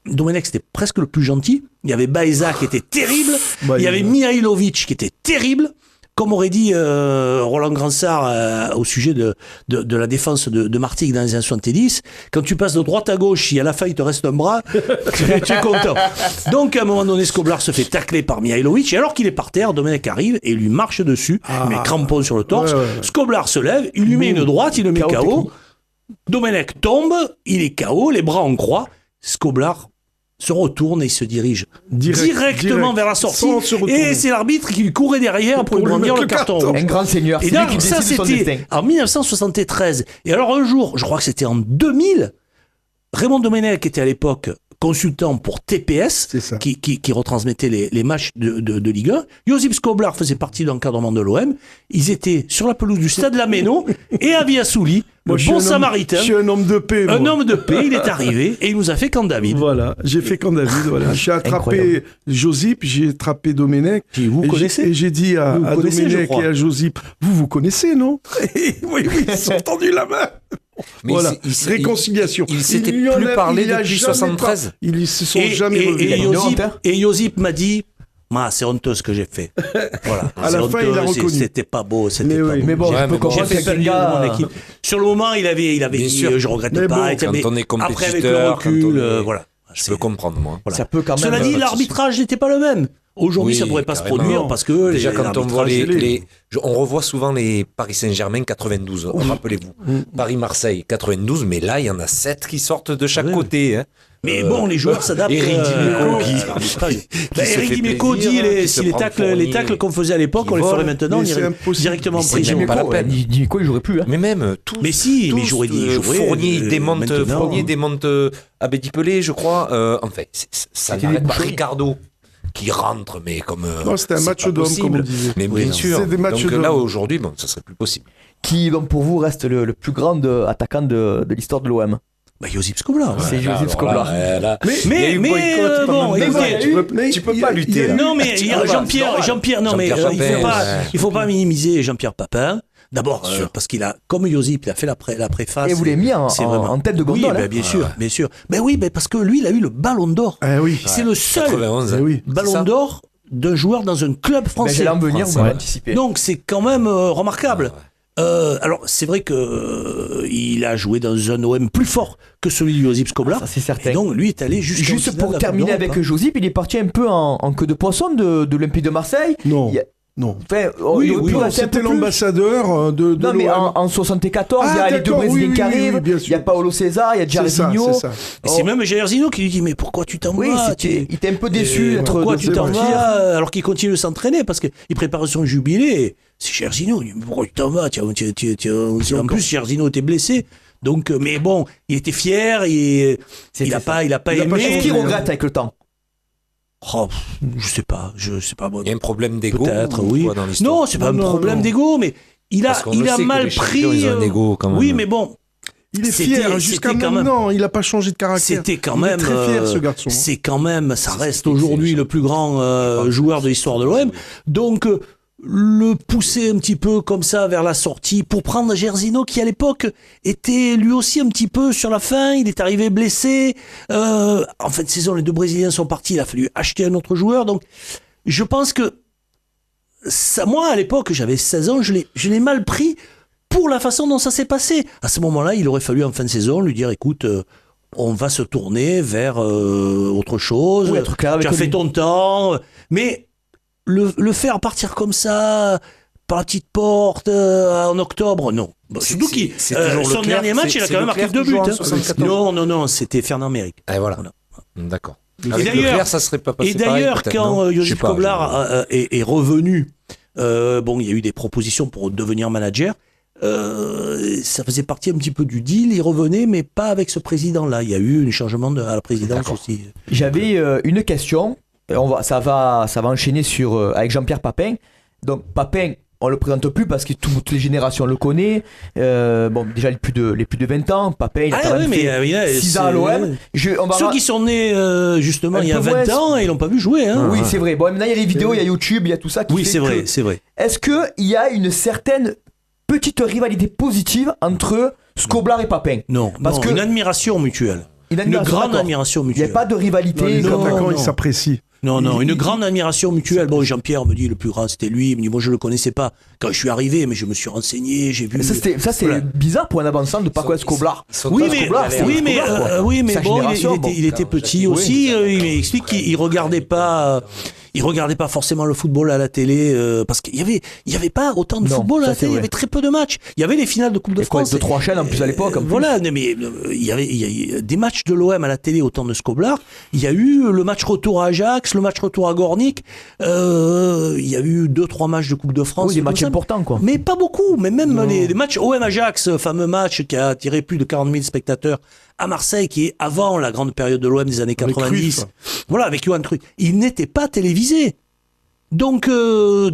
Domenech c'était presque le plus gentil. Il y avait Baeza qui était terrible. Il y avait Mihailovic qui était terrible. Comme aurait dit Roland Gransart au sujet de la défense de Martigues dans les années 70, quand tu passes de droite à gauche, si à la fin il te reste un bras, tu es content. Donc à un moment donné, Skoblar se fait tacler par Mihailovic, et alors qu'il est par terre, Domenech arrive et lui marche dessus, il met crampon sur le torse. Ouais. Skoblar se lève, il lui met une droite, il le met KO KO. technique. Domenech tombe, il est KO, les bras en croix. Skoblar se retourne et il se dirige directement vers la sortie. Sans se retourner. Et c'est l'arbitre qui lui courait derrière pour lui lui brandir mettre le le carton carton. rouge. Un grand seigneur, Et c'est lui donc, qui ça, décide de son destin. c'était en 1973. Et alors, un jour, je crois que c'était en 2000, Raymond Domenech était à l'époque consultant pour TPS, C'est ça. qui retransmettait les matchs de Ligue 1. Josip Skoblar faisait partie de l'encadrement de l'OM. Ils étaient sur la pelouse du Stade Lameno et à Viassouli, le Moi, je suis bon un homme- samaritain. Je suis un homme de paix. Un moi. homme de paix, il est arrivé et il nous a fait camp David. Voilà, j'ai fait quand David. Voilà. J'ai attrapé Incroyable. Josip, j'ai attrapé Domenech. Vous Et connaissez j'ai- Et j'ai dit à, Vous à connaissez, je Domenech crois. et à Josip, vous connaissez, non? Oui, ils se sont tendus la main. Mais Voilà, il réconciliation. s'était Il y en plus a- parlé il y a depuis jamais 73. pas- Ils se sont jamais revus. Il a une honte, hein. Et Josip m'a dit, c'est honteux ce que j'ai fait. Voilà. À C'est la fin, il a honteux, reconnu. C'était pas beau, c'était Mais pas oui. beau. Mais bon, Ouais, je mais peux bon, comprendre J'ai fait qu'un perdre gars. mon équipe. Sur le moment, il avait Bien dit, sûr. je regrette Mais pas. bon, et quand mais on est après, avec le compétiteur, recul, quand on est- voilà. Je peux comprendre, moi. Voilà. Ça peut quand même. Cela dit, pas de l'arbitrage n'était pas le même. Aujourd'hui, Oui, ça pourrait pas se carrément. produire parce que Déjà, quand on voit l'arbitrage, on revoit souvent les Paris Saint-Germain 92, rappelez-vous. Paris-Marseille 92, mais là, il y en a 7 qui sortent de chaque Oui. côté. Hein. Mais bon, les joueurs s'adaptent. Eric Dimeco qui se Eric fait Dimeco plaisir, dit qui se si les prend tacles, Fournier, les tacles qu'on faisait à l'époque, qui on les ferait vole. maintenant, on Mais c'est irait impossible. directement en Mais c'est prison. même pas la Dimeco, peine. Dimeco, il jouerait plus. Hein. Mais même tous. Mais si, mais il tous, jouerait, Fournier, il démonte, maintenant. Fournier démonte Abedi Pelé, je crois. Enfin, ça C'était n'arrête des pas. boucheries. Ricardo qui rentre, mais comme. Non, c'était un c'est match pas d'homme, possible. comme on disait. Mais Oui, bien non. sûr. C'est des matchs Donc d'hommes. là, aujourd'hui, bon, ça serait plus possible. Qui, donc, pour vous, reste le plus grand attaquant de l'histoire de l'OM? Bah, Josip Skoblar. C'est Là, Josip alors Skoblar. là, là, Mais- il y a eu mais, boycott bon, pendant écoutez, deux ans. Mais Tu peux il y pas a- lutter, il y a- là. Non, mais il y a Jean-Pierre, non, mais Jean-Pierre Papin, il faut pas minimiser Jean-Pierre Papin. D'abord, Sûr. parce qu'il a, comme Josip, il a fait la préface. Et vous l'avez mis c'est vraiment- en tête de Oui, gondole. bah, hein. bien sûr, bien sûr. Ben oui, ben parce que lui, il a eu le Ballon d'Or. Ah oui. C'est le seul 91. Eh oui. Ballon ça. d'Or d'un joueur dans un club Ben, français. j'allais en venir, vous Français. m'avez anticipé. Donc c'est quand même remarquable. Alors c'est vrai que il a joué dans un OM plus fort que celui de Josip Skoblar. Ça, c'est certain. Et donc lui est allé jusqu'en Juste finale de pour la Coupe terminer d'Europe, avec hein. Josip, il est parti un peu en queue de poisson de l'Olympique de Marseille. Non, Il y a- non. Enfin, Oui, il aurait oui, pu non, rester un C'était peu plus. l'ambassadeur de Non, mais l'OM. en 74, il y Ah, a les deux d'accord, oui, Brésiliens oui, qui oui, arrivent. bien Il sûr. y a Paulo César, il y a C'est ça, Jairzinho. c'est ça. Et c'est même Jairzinho qui lui dit mais pourquoi tu t'en Oui, vas il était un peu déçu d'être Pourquoi de tu t'en partir. vas alors qu'il continue de s'entraîner parce qu'il prépare son jubilé. C'est Jairzinho, il dit mais pourquoi tu t'en vas En plus Jairzinho était blessé. Donc mais bon, il était fier, il a pas Il a pas aimé. Qu'est-ce qu'il changé, regrette avec le temps? Oh, je sais pas moi. Il y a un problème d'ego. Peut-être, ou oui. quoi dans l'histoire Non, c'est pas un Non, problème non. d'ego, mais il Parce qu'on le a sait que mal les champions, pris. ils ont un ego, quand même. Oui, mais bon, Il est C'était- fier jusqu'à c'était quand même- maintenant. Il n'a pas changé de caractère. c'était quand Il est même. très fier, ce garçon. C'est quand même, ça C'est- reste c'est- aujourd'hui c'est- le plus grand joueur de l'histoire de l'OM. Donc, le pousser un petit peu comme ça vers la sortie pour prendre Jairzinho qui à l'époque était lui aussi un petit peu sur la fin, il est arrivé blessé. En fin de saison, les deux Brésiliens sont partis, il a fallu acheter un autre joueur. Donc, je pense que ça, moi à l'époque, j'avais 16 ans, je l'ai mal pris pour la façon dont ça s'est passé. À ce moment-là, il aurait fallu en fin de saison lui dire, écoute, on va se tourner vers autre chose. Oui, être clair avec Tu as fait lui. ton temps, mais le faire partir comme ça par la petite porte en octobre, non. Bon, C'est- surtout c'est- qu'il c'est toujours son Leclerc, dernier match, il a c'est quand même marqué Leclerc 2 buts. toujours en hein. 74. Non, c'était Fernand Méric. Et voilà. Voilà. D'accord. Et Avec d'ailleurs- Leclerc, ça serait pas passé Et pareil, d'ailleurs, peut-être, quand non Je sais Josip pas, Skoblar est revenu, bon, il y a eu des propositions pour devenir manager. Ça faisait partie un petit peu du deal. Il revenait, mais pas avec ce président-là. Il y a eu un changement à la présidence D'accord. aussi. J'avais une question. Ça va enchaîner avec Jean-Pierre Papin. Donc Papin, on le présente plus parce que toutes les générations le connaissent. Bon, déjà les plus de 20 ans. Papin, il a quand même fait 6 ans à l'OM. Ceux qui sont nés justement Un il y a peu 20 moins. ans, ils l'ont pas vu jouer. Hein. Oui, c'est vrai. Bon, maintenant il y a les vidéos, il y a YouTube, il y a tout ça qui Oui, fait c'est vrai, que- c'est vrai. Est-ce qu'il y a une certaine petite rivalité positive entre Skoblar et Papin? Non, Parce non, que- une admiration mutuelle. Une admiration, grande d'accord. admiration Il n'y a mutuelle. pas de rivalité. Les Non, attaquants, non. ils s'apprécient. Non, non, Il- une grande admiration mutuelle. Bon, Jean-Pierre me dit le plus grand c'était lui. Il me dit moi je le connaissais pas quand je suis arrivé, mais je me suis renseigné, j'ai vu. Ça, c'est Voilà. bizarre pour un avançant de pas connaître Skoblar. Oui, Pas mais, Skoblar, c'est oui, mais, Skoblar, quoi. oui, mais Sa bon, génération, il était petit aussi. Il explique qu'il regardait pas. Ils regardaient pas forcément le football à la télé parce qu'il y avait pas autant de football à la télé. Il y avait très peu de matchs. Il y avait les finales de Coupe de France. 2-3 chaînes en plus à l'époque. Voilà, mais il y a des matchs de l'OM à la télé au temps de Skoblar. Il y a eu le match retour à Ajax, le match retour à Gornik. Il y a eu 2-3 matchs de Coupe de France. Oui, des matchs importants, quoi. Mais pas beaucoup. Mais même les matchs OM-Ajax, fameux match qui a attiré plus de 40 000 spectateurs à Marseille, qui est avant la grande période de l'OM des années 90. Voilà, avec Johan Cruyff. Il n'était pas télévisé. Donc, c'est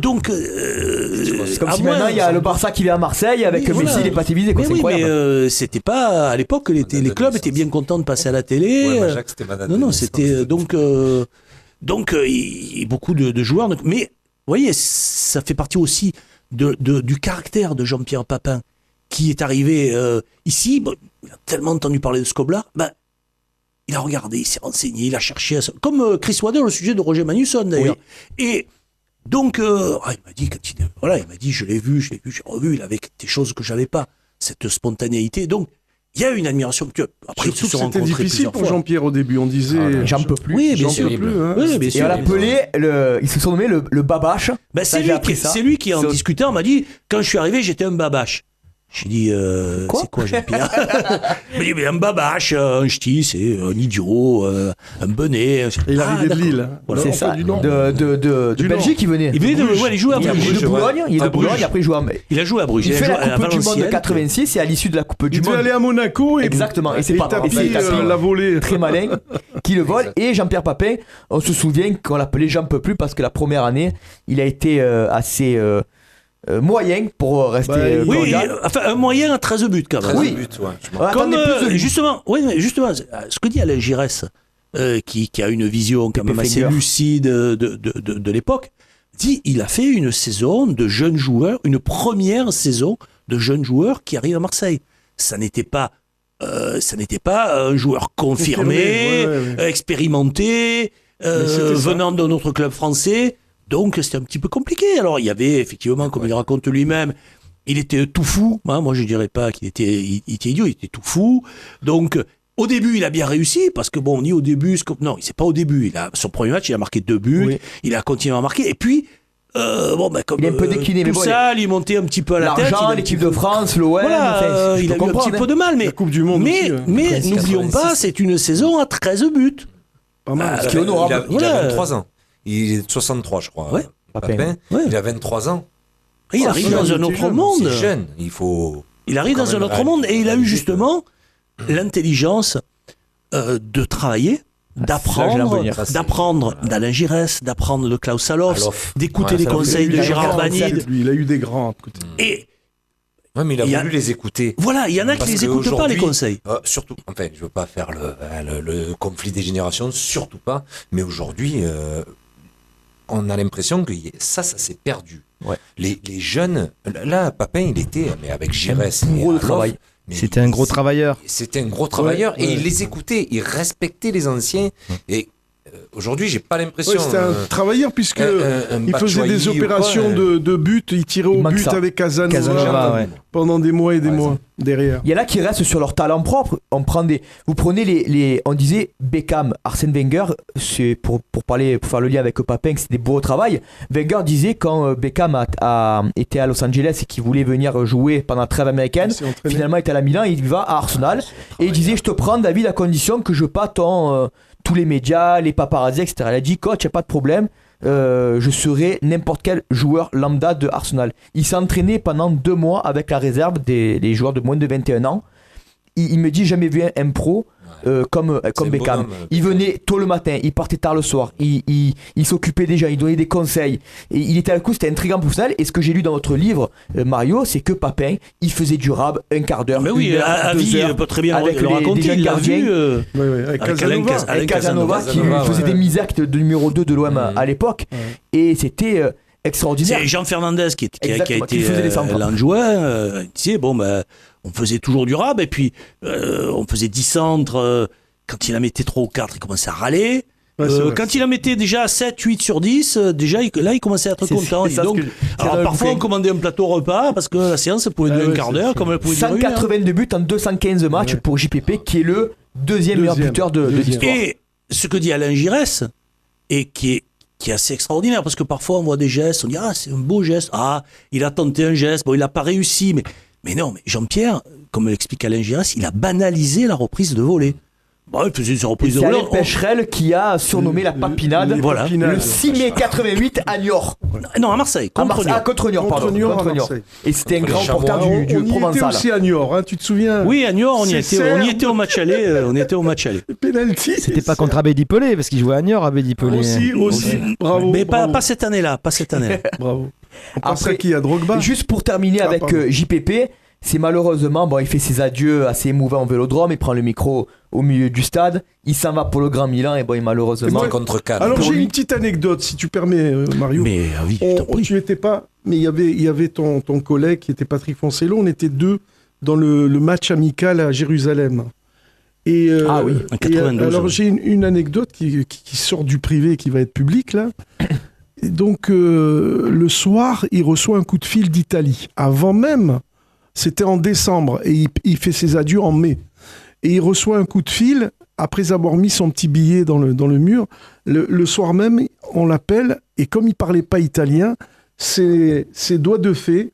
comme si maintenant il y a le Barça qui vient à Marseille avec Messi, il est pas télévisé. Mais c'était pas à l'époque les clubs étaient bien contents de passer à la télé. Ouais, Ajax, c'était Madame non, c'était donc beaucoup de joueurs. Mais vous voyez, ça fait partie aussi du caractère de Jean-Pierre Papin, qui est arrivé ici. Bon, il a tellement entendu parler de Skoblar, il a regardé, il s'est renseigné, il a cherché, comme Chris Waddle au sujet de Roger Magnusson d'ailleurs. Oui. Et donc, il m'a dit, je l'ai vu, j'ai revu, il avait des choses que j'avais pas, cette spontanéité. Donc, il y a une admiration que après ils se sont rencontrés. C'était difficile pour Jean-Pierre au début, on disait j'en peux plus. Oui, bien sûr. Et on l'appelait, ils se sont nommés le Babache. C'est lui qui en discutant m'a dit, quand je suis arrivé, j'étais un Babache. J'ai dit, c'est quoi Jean-Pierre? Il m'a dit, mais un babache, un ch'ti, c'est un idiot, un bonnet. Il arrivait de Lille. Voilà, c'est ça, de Belgique il venait. Il jouait à Bruges. De Boulogne, après il jouait à... Il a joué à Bruges. Il fait la Coupe du Monde de 86 et à l'issue de la Coupe du Monde... Il devait aller à Monaco et... Exactement, et c'est pas la volée. Très malin, qui le vole. Et Jean-Pierre Papin, on se souvient qu'on l'appelait J'en peux plus parce que la première année, il a été assez... moyen pour rester cordial. Un moyen à 13 buts quand même. 13 buts, ouais. Justement, ce que dit Alain Giresse, qui a une vision quand même assez lucide de l'époque, dit il a fait une saison de jeunes joueurs, une première saison de jeunes joueurs qui arrivent à Marseille. Ça n'était pas un joueur confirmé, expérimenté, venant de notre club français. Donc c'était un petit peu compliqué. Alors il y avait effectivement, comme il raconte lui-même, il était tout fou. Moi je dirais pas qu'il était idiot, il était tout fou. Donc au début il a bien réussi parce que on dit au début, non, c'est pas au début. Son premier match, il a marqué 2 buts, il a continué à marquer. Et puis comme il est un peu décliné, tout ça, il montait un petit peu à la tête. L'argent, l'équipe de France, l'OM, il a eu un petit peu de mal, mais la Coupe du Monde mais n'oublions pas, c'est une saison à 13 buts. Pas mal. Ce qui est honorable. Il a 23 ans. Il est de 63, je crois. Ouais. Papin. Il a 23 23 ans. Et il arrive dans un autre monde. C'est jeune. Il arrive dans un autre monde et il a eu justement l'intelligence de travailler, d'apprendre d'Alain Giresse, d'apprendre de Klaus Salof, d'écouter les conseils de Gérard Banide. Il a eu des grands. Et mais il a voulu les écouter. Voilà, il y en a qui les écoutent pas, les conseils. Surtout, je veux pas faire le conflit des générations, surtout pas. Mais aujourd'hui, on a l'impression que ça s'est perdu. Ouais. Les jeunes, là, Papin, il était, mais avec Giresse. Gros travail. C'était un gros travailleur. C'était un gros travailleur et il les écoutait, il respectait les anciens. Et aujourd'hui, j'ai pas l'impression. C'était un travailleur puisque il faisait des opérations de but, il tirait au but avec Casanova pendant des mois et des mois derrière. Il y en a qui restent sur leur talent propre. Vous prenez on disait Beckham, Arsène Wenger, c'est pour faire le lien avec Papin, c'est des beaux travail. Wenger disait quand Beckham a été à Los Angeles et qu'il voulait venir jouer pendant la trêve américaine, finalement il était à la Milan, il va à Arsenal et il disait je te prends David à condition que je pas tous les médias, les paparazzi, etc. Elle a dit coach, il n'y a pas de problème, je serai n'importe quel joueur lambda de Arsenal. Il s'est entraîné pendant 2 mois avec la réserve des joueurs de moins de 21 ans. Il me dit jamais vu un pro comme Beckham. Il venait tôt le matin, il partait tard le soir, il s'occupait des gens, il donnait des conseils. Et il était à coup, c'était intriguant professionnel. Et ce que j'ai lu dans votre livre, Mario, c'est que Papin, il faisait du rab un quart d'heure. Mais oui, Avis peut très bien avec le raconter. Il l'a vu avec Casanova qui faisait des misacs de numéro 2 de l'OM à l'époque. Et c'était extraordinaire. C'est Jean Fernandez qui a été l'adjoint. Il disait on faisait toujours du rab et puis on faisait 10 centres. Quand il en mettait 3 ou 4, il commençait à râler. Quand il en mettait déjà 7, 8 sur 10, déjà il commençait à être content. Alors parfois on commandait un plateau repas parce que la séance pouvait durer un quart d'heure comme elle pouvait durer 182 buts en 215 matchs pour JPP qui est le deuxième meilleur buteur de l'histoire. Et ce que dit Alain Giresse et qui qui est assez extraordinaire, parce que parfois on voit des gestes, on dit c'est un beau geste, il a tenté un geste, bon il n'a pas réussi, mais non, mais Jean-Pierre, comme l'explique Alain Giresse, il a banalisé la reprise de volée. Bah, il faisait une reprise de volée. C'est Alain Pécherel qui a surnommé la papinade le 6 mai 88 à Niort. Non, à Marseille, contre Niort. Contre Niort. Et c'était un grand porteur du Provençal. On y était aussi à Niort, tu te souviens? Oui, à Niort, on y était au match aller. Penalty. C'était pas contre Abedi Pelé, parce qu'il jouait à Niort, Abedi Pelé. Aussi, bravo. Mais pas cette année-là, Bravo. On pense à qui? À Drogba? Juste pour terminer avec JPP, c'est malheureusement, il fait ses adieux assez émouvants au Vélodrome, il prend le micro au milieu du stade, il s'en va pour le Grand Milan et malheureusement contre Cannes. Alors j'ai une petite anecdote, si tu permets, Mario. Mais oui, je t'en prie. Tu étais pas, mais il y avait ton collègue qui était Patrick Foncello, on était deux dans le match amical à Jérusalem. Et, en 92. Alors j'ai une anecdote qui sort du privé, qui va être publique là. Et donc le soir, il reçoit un coup de fil d'Italie. Avant même, c'était en décembre, et il fait ses adieux en mai. Et il reçoit un coup de fil, après avoir mis son petit billet dans le mur. Le soir même, on l'appelle, et comme il parlait pas italien, c'est Doigt de Fée,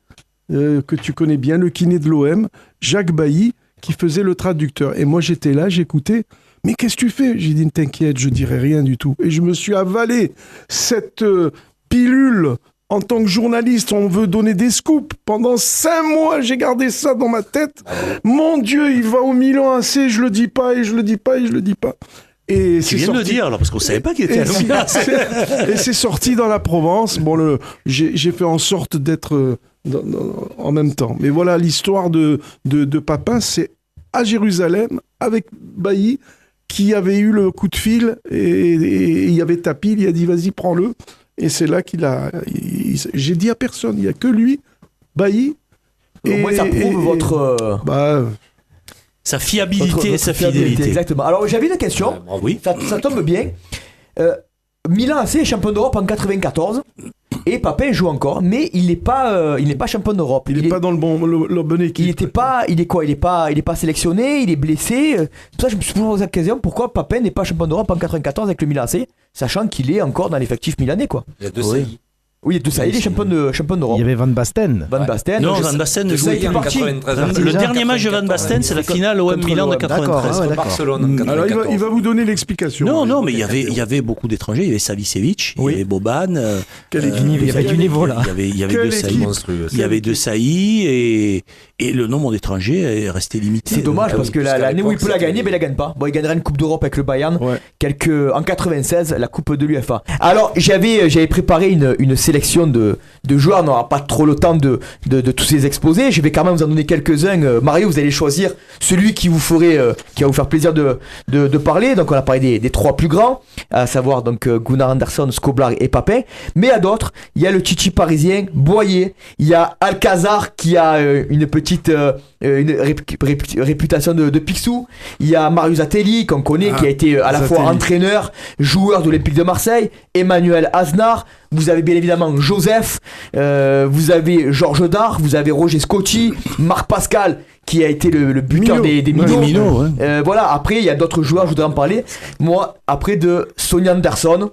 que tu connais bien, le kiné de l'OM, Jacques Bailly, qui faisait le traducteur. Et moi, j'étais là, j'écoutais. Mais qu'est-ce que tu fais? J'ai dit, ne t'inquiète, je dirai rien du tout. Et je me suis avalé cette pilule. En tant que journaliste, on veut donner des scoops. Pendant 5 mois, j'ai gardé ça dans ma tête. Mon Dieu, il va au Milan AC, je le dis pas, et je le dis pas, et je le dis pas. Et tu viens de le dire, alors, parce qu'on savait pas qu'il était à Milan AC. Et c'est sorti dans la Provence. Bon, j'ai fait en sorte d'être en même temps. Mais voilà, l'histoire de Papin, c'est à Jérusalem, avec Bailly, qui avait eu le coup de fil, et il y avait Tapi, il a dit, vas-y, prends-le. Et c'est là qu'il a... J'ai dit à personne, il n'y a que lui, Bailly. Au moins, ça prouve votre... sa fiabilité et sa fidélité. Exactement. Alors, j'avais une question. Oui. Ça tombe bien. Milan AC est champion d'Europe en 94. Et Papin joue encore, mais il n'est pas champion d'Europe. Il n'est pas dans le bonne équipe. Il est pas sélectionné, il est blessé. Pour ça, je me suis posé la question, pourquoi Papin n'est pas champion d'Europe en 94 avec le Milan AC, sachant qu'il est encore dans l'effectif milanais, quoi. Il y a deux saillies. Oui, de ça, il est champion d'Europe. Il y avait Van Basten. Van Basten. Non, Van Basten ne jouait en 93. Le dernier match de Van Basten, c'est la finale OM Milan de 93. Contre Barcelone en 94. Alors il va vous donner l'explication. Non, mais il y avait beaucoup d'étrangers. Il y avait Savicevic, il y avait Boban. Il y avait du niveau là. Il y avait deux saillies. Il y avait deux saillies et le nombre d'étrangers est resté limité. C'est dommage parce que l'année où il peut la gagner, il la gagne pas. Bon, il gagnera une Coupe d'Europe avec le Bayern. En 96, la Coupe de l'UEFA. Alors j'avais préparé une sélection de joueurs. On n'aura pas trop le temps de tous les exposer. Je vais quand même vous en donner quelques-uns. Mario, vous allez choisir celui qui va vous faire plaisir de parler. Donc on a parlé des trois plus grands, à savoir donc Gunnar Andersson, Skoblar et Papin. Mais à d'autres, il y a le Chichi parisien, Boyer. Il y a Alcazar qui a une petite réputation de Picsou. Il y a Marius Atteli qu'on connaît, qui a été à la fois entraîneur, joueur de l'Olympique de Marseille. Emmanuel Aznar. Vous avez bien évidemment Joseph, vous avez Georges Dard, vous avez Roger Scotti, Marc Pascal qui a été le buteur des Minots. Voilà, après il y a d'autres joueurs, je voudrais en parler. Moi, après de Sonny Anderson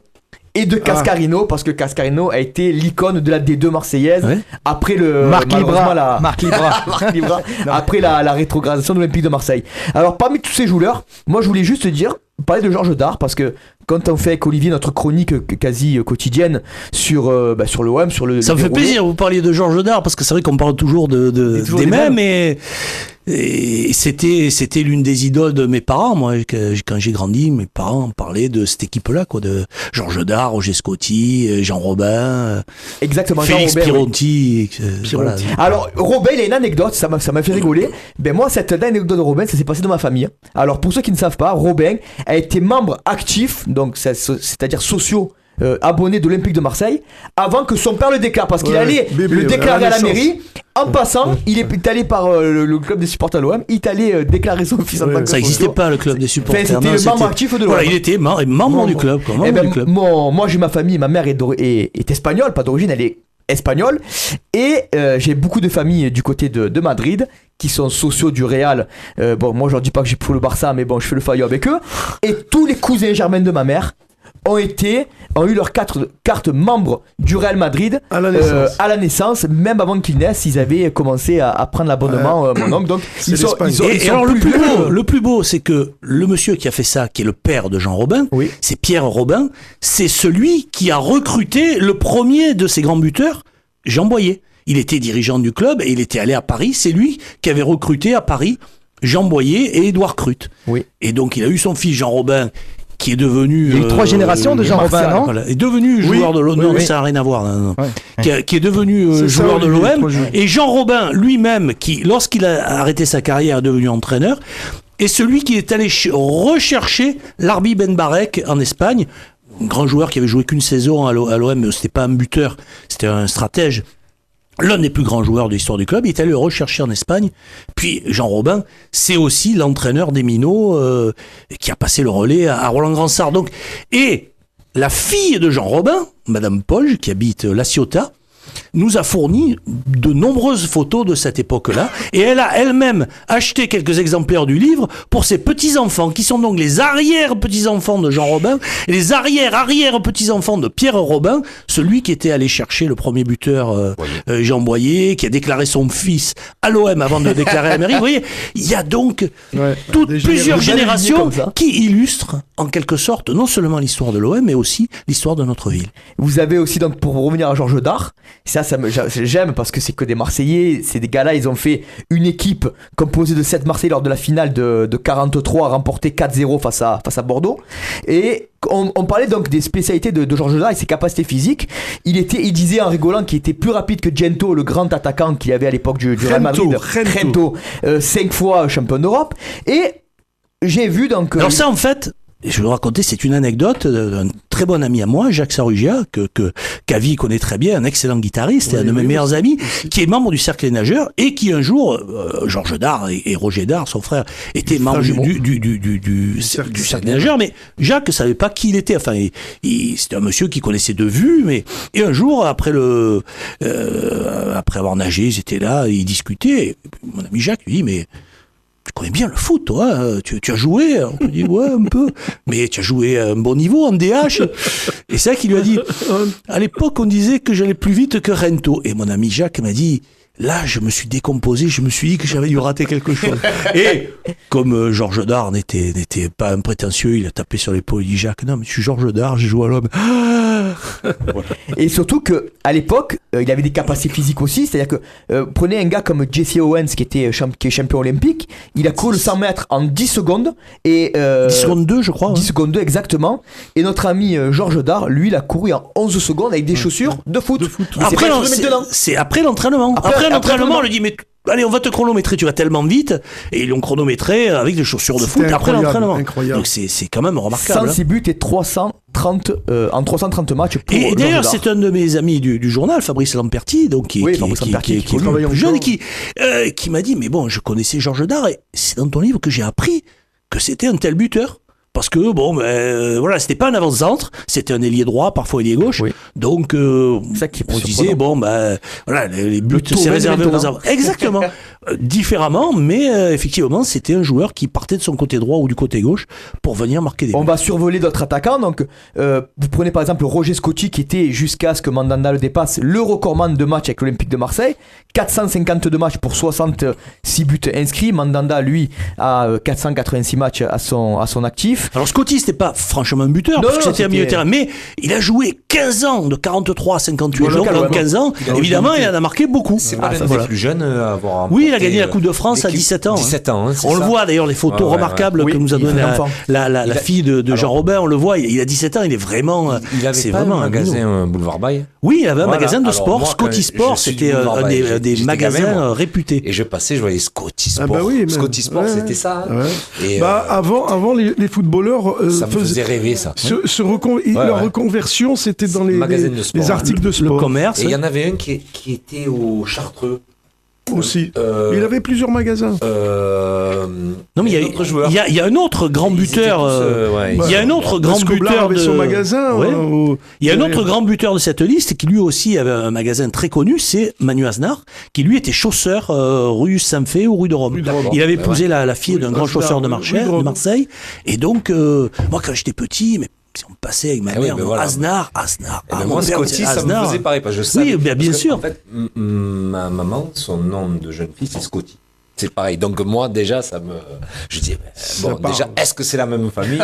et de Cascarino, parce que Cascarino a été l'icône de la D2 marseillaise après Marc Libra. Après la rétrogradation de l'Olympique de Marseille. Alors parmi tous ces joueurs, moi je voulais juste dire, parler de Georges Dard, parce que quand on fait avec Olivier notre chronique quasi quotidienne sur l'OM, sur le... Ça me fait plaisir, vous parliez de Georges Dard, parce que c'est vrai qu'on parle toujours des mêmes, et c'était l'une des idoles de mes parents. Moi, quand j'ai grandi, mes parents parlaient de cette équipe-là, quoi, de Georges Dard, Roger Scotti, Jean Robin, exactement, Félix Jean Robin, Pironti. Voilà. Alors Robin, il a une anecdote, ça m'a fait rigoler. Ben moi, cette anecdote de Robin, ça s'est passé dans ma famille. Alors pour ceux qui ne savent pas, Robin a été membre actif, donc c'est-à-dire sociaux, abonné de l'Olympique de Marseille, avant que son père le déclare, parce qu'il allait le déclarer à la mairie. En passant, il est allé par le club des supporters de l'OM, il est allé déclarer son fils en tant que ça n'existait pas, le club des supporters. C'était le membre actif de l'OM. Voilà, il était membre du club. Moi, j'ai ma famille, ma mère est espagnole, pas d'origine, elle est espagnole, et j'ai beaucoup de familles du côté de Madrid qui sont sociaux du Real. Bon, moi je leur dis pas que j'ai pour le Barça, mais bon, je fais le faillot avec eux. Et tous les cousins germains de ma mère ont eu leur carte membre du Real Madrid à la naissance. Même avant qu'ils naissent, ils avaient commencé à prendre l'abonnement, mon oncle. Donc C'est ils sont l'Espagne. Le plus beau, c'est que le monsieur qui a fait ça, qui est le père de Jean Robin, Oui. c'est Pierre Robin, c'est celui qui a recruté le premier de ces grands buteurs, Jean Boyer. Il était dirigeant du club et il était allé à Paris. C'est lui qui avait recruté à Paris Jean Boyer et Édouard Crute. Oui. Et donc il a eu son fils Jean Robin, qui est devenu... Il y a eu 3 générations de Jean Robin, non? Voilà, est devenu joueur de l'OM. Non, ça n'a rien à voir. Non. Ouais. Qui est devenu C'est ça, joueur de Olivier, l'OM. 3 jours. Et Jean Robin lui-même, qui, lorsqu'il a arrêté sa carrière, est devenu entraîneur, est celui qui est allé rechercher Larbi Ben Barek en Espagne, un grand joueur qui avait joué qu'une saison à l'OM, mais c'était pas un buteur, c'était un stratège. L'un des plus grands joueurs de l'histoire du club, il est allé le rechercher en Espagne. Puis Jean Robin, c'est aussi l'entraîneur des Minots qui a passé le relais à Roland Gransart. Donc, et la fille de Jean Robin, Madame Paul, qui habite La Ciotat, nous a fourni de nombreuses photos de cette époque-là, et elle a elle-même acheté quelques exemplaires du livre pour ses petits-enfants, qui sont donc les arrière-petits-enfants de Jean Robin, et les arrière-arrière-petits-enfants de Pierre Robin, celui qui était allé chercher le premier buteur, Jean Boyer, qui a déclaré son fils à l'OM avant de le déclarer à la mairie. Vous voyez, il y a donc plusieurs générations qui illustrent, en quelque sorte, non seulement l'histoire de l'OM, mais aussi l'histoire de notre ville. Vous avez aussi, donc, pour revenir à Georges Dard, j'aime parce que c'est que des Marseillais. Ces gars-là, ils ont fait une équipe composée de 7 Marseillais lors de la finale de 43, remporté 4-0 face à Bordeaux. Et on parlait donc des spécialités de Georges Dard et ses capacités physiques. Il disait en rigolant qu'il était plus rapide que Gento, le grand attaquant qu'il y avait à l'époque du Real Madrid. Gento, 5 fois champion d'Europe. Et j'ai vu donc... Alors ça, en fait... Je vais vous raconter, c'est une anecdote d'un très bon ami à moi, Jacques Sarrugia, que Cavi connaît très bien, un excellent guitariste et un de mes meilleurs amis, qui est membre du Cercle des Nageurs et qui un jour, Georges Dard et Roger Dard, son frère, étaient membres du Cercle des Nageurs, mais Jacques ne savait pas qui il était. Enfin, c'était un monsieur qui connaissait de vue, et un jour, après avoir nagé, ils étaient là, ils discutaient. Et mon ami Jacques lui dit, mais tu connais bien le foot, toi, tu as joué? On lui dit, ouais, un peu. Mais tu as joué à un bon niveau en DH. Et c'est ça qu'il lui a dit, à l'époque, on disait que j'allais plus vite que Rento. Et mon ami Jacques m'a dit, là, je me suis décomposé, je me suis dit que j'avais dû rater quelque chose. Et comme Georges Dard n'était pas un prétentieux, il a tapé sur l'épaule, il dit, Jacques, non, mais je suis Georges Dard, j'ai joué à l'OM. Et surtout qu'à l'époque, il avait des capacités physiques aussi. C'est-à-dire que prenez un gars comme Jesse Owens qui est champion olympique, il a couru le 100 mètres en 10 secondes. 10 secondes 2, je crois. 10 secondes 2, exactement. Et notre ami Georges Dard, lui, il a couru en 11 secondes avec des chaussures de foot. C'est après l'entraînement. Après l'entraînement, on lui dit, mais allez, on va te chronométrer, tu vas tellement vite. Et ils l'ont chronométré avec des chaussures de foot après l'entraînement. Incroyable. Donc c'est quand même remarquable. 106 buts et 330 matchs pour Et d'ailleurs, Georges Dard. c'est un de mes amis du journal, Fabrice Lamperti, donc qui est plus jeune, et qui m'a dit, mais bon, je connaissais Georges Dard, et c'est dans ton livre que j'ai appris que c'était un tel buteur. Parce que, voilà, c'était pas un avant-centre, c'était un ailier droit, parfois ailier gauche. Oui. Donc, ça qui on disait, voilà, les buts, c'est réservé aux avant. Exactement. Différemment, mais effectivement, c'était un joueur qui partait de son côté droit ou du côté gauche pour venir marquer des buts. On va survoler d'autres attaquants. Donc, vous prenez par exemple Roger Scotti, qui était, jusqu'à ce que Mandanda le dépasse, le recordman de matchs avec l'Olympique de Marseille. 452 matchs pour 66 buts inscrits. Mandanda, lui, a 486 matchs à son actif. Alors Scotti, c'était pas franchement un buteur, parce que c'était un milieu de terrain, mais il a joué 15 ans, de 43 à 58 jours, donc 15 ans, évidemment, il en a marqué beaucoup. C'est pas l'un des plus jeunes à avoir remporté. Oui, il a gagné la Coupe de France à 17 ans. 17 ans, on le voit d'ailleurs, les photos remarquables que nous a donné la fille de Jean Robin, on le voit, il a 17 ans, il est vraiment... Il avait pas un magasin Boulevard Baye. Oui, il avait un magasin de sport, Scotty Sport, c'était un des magasins réputés. Et je voyais Scotty Sport. Scotty Sport, c'était ça. Avant, les footballeurs ça me faisait rêver, ça. Leur reconversion, c'était dans les articles de sport. Le commerce. Et il y en avait un qui était au Chartreux. Aussi. Il avait plusieurs magasins. Non, mais il y a un autre grand buteur. Il y a un autre grand buteur de son magasin. Il y a un autre grand buteur de cette liste qui lui aussi avait un magasin très connu, c'est Manu Aznar, qui lui était chausseur rue Saint-Fé ou rue de Rome. Il avait épousé la fille d'un grand chausseur de Marseille. Et donc, moi, quand j'étais petit, qui sont passés avec ma oui, mère. ben voilà. Aznar. Et ben moi, Scotty, ça me faisait pareil. Parce que je savais, bien sûr. En fait, ma maman, son nom de jeune fille, c'est Scotty. C'est pareil. Donc moi, déjà, je dis, déjà, est-ce que c'est la même famille?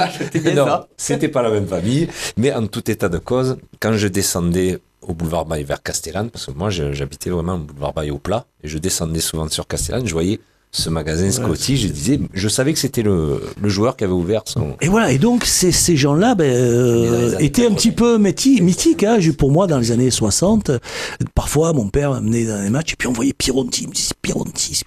Non, c'était pas la même famille. Mais en tout état de cause, quand je descendais au boulevard Baye vers Castellane, parce que moi, j'habitais vraiment au boulevard Baye au plat, et je descendais souvent sur Castellane, je voyais ce magasin Scotty, je savais que c'était le joueur qui avait ouvert son... Et voilà, et donc ces gens-là étaient un petit peu mythiques, hein, pour moi, dans les années 60. Parfois, mon père m'amenait dans les matchs, et puis on voyait Pironti, il me disait Pironti.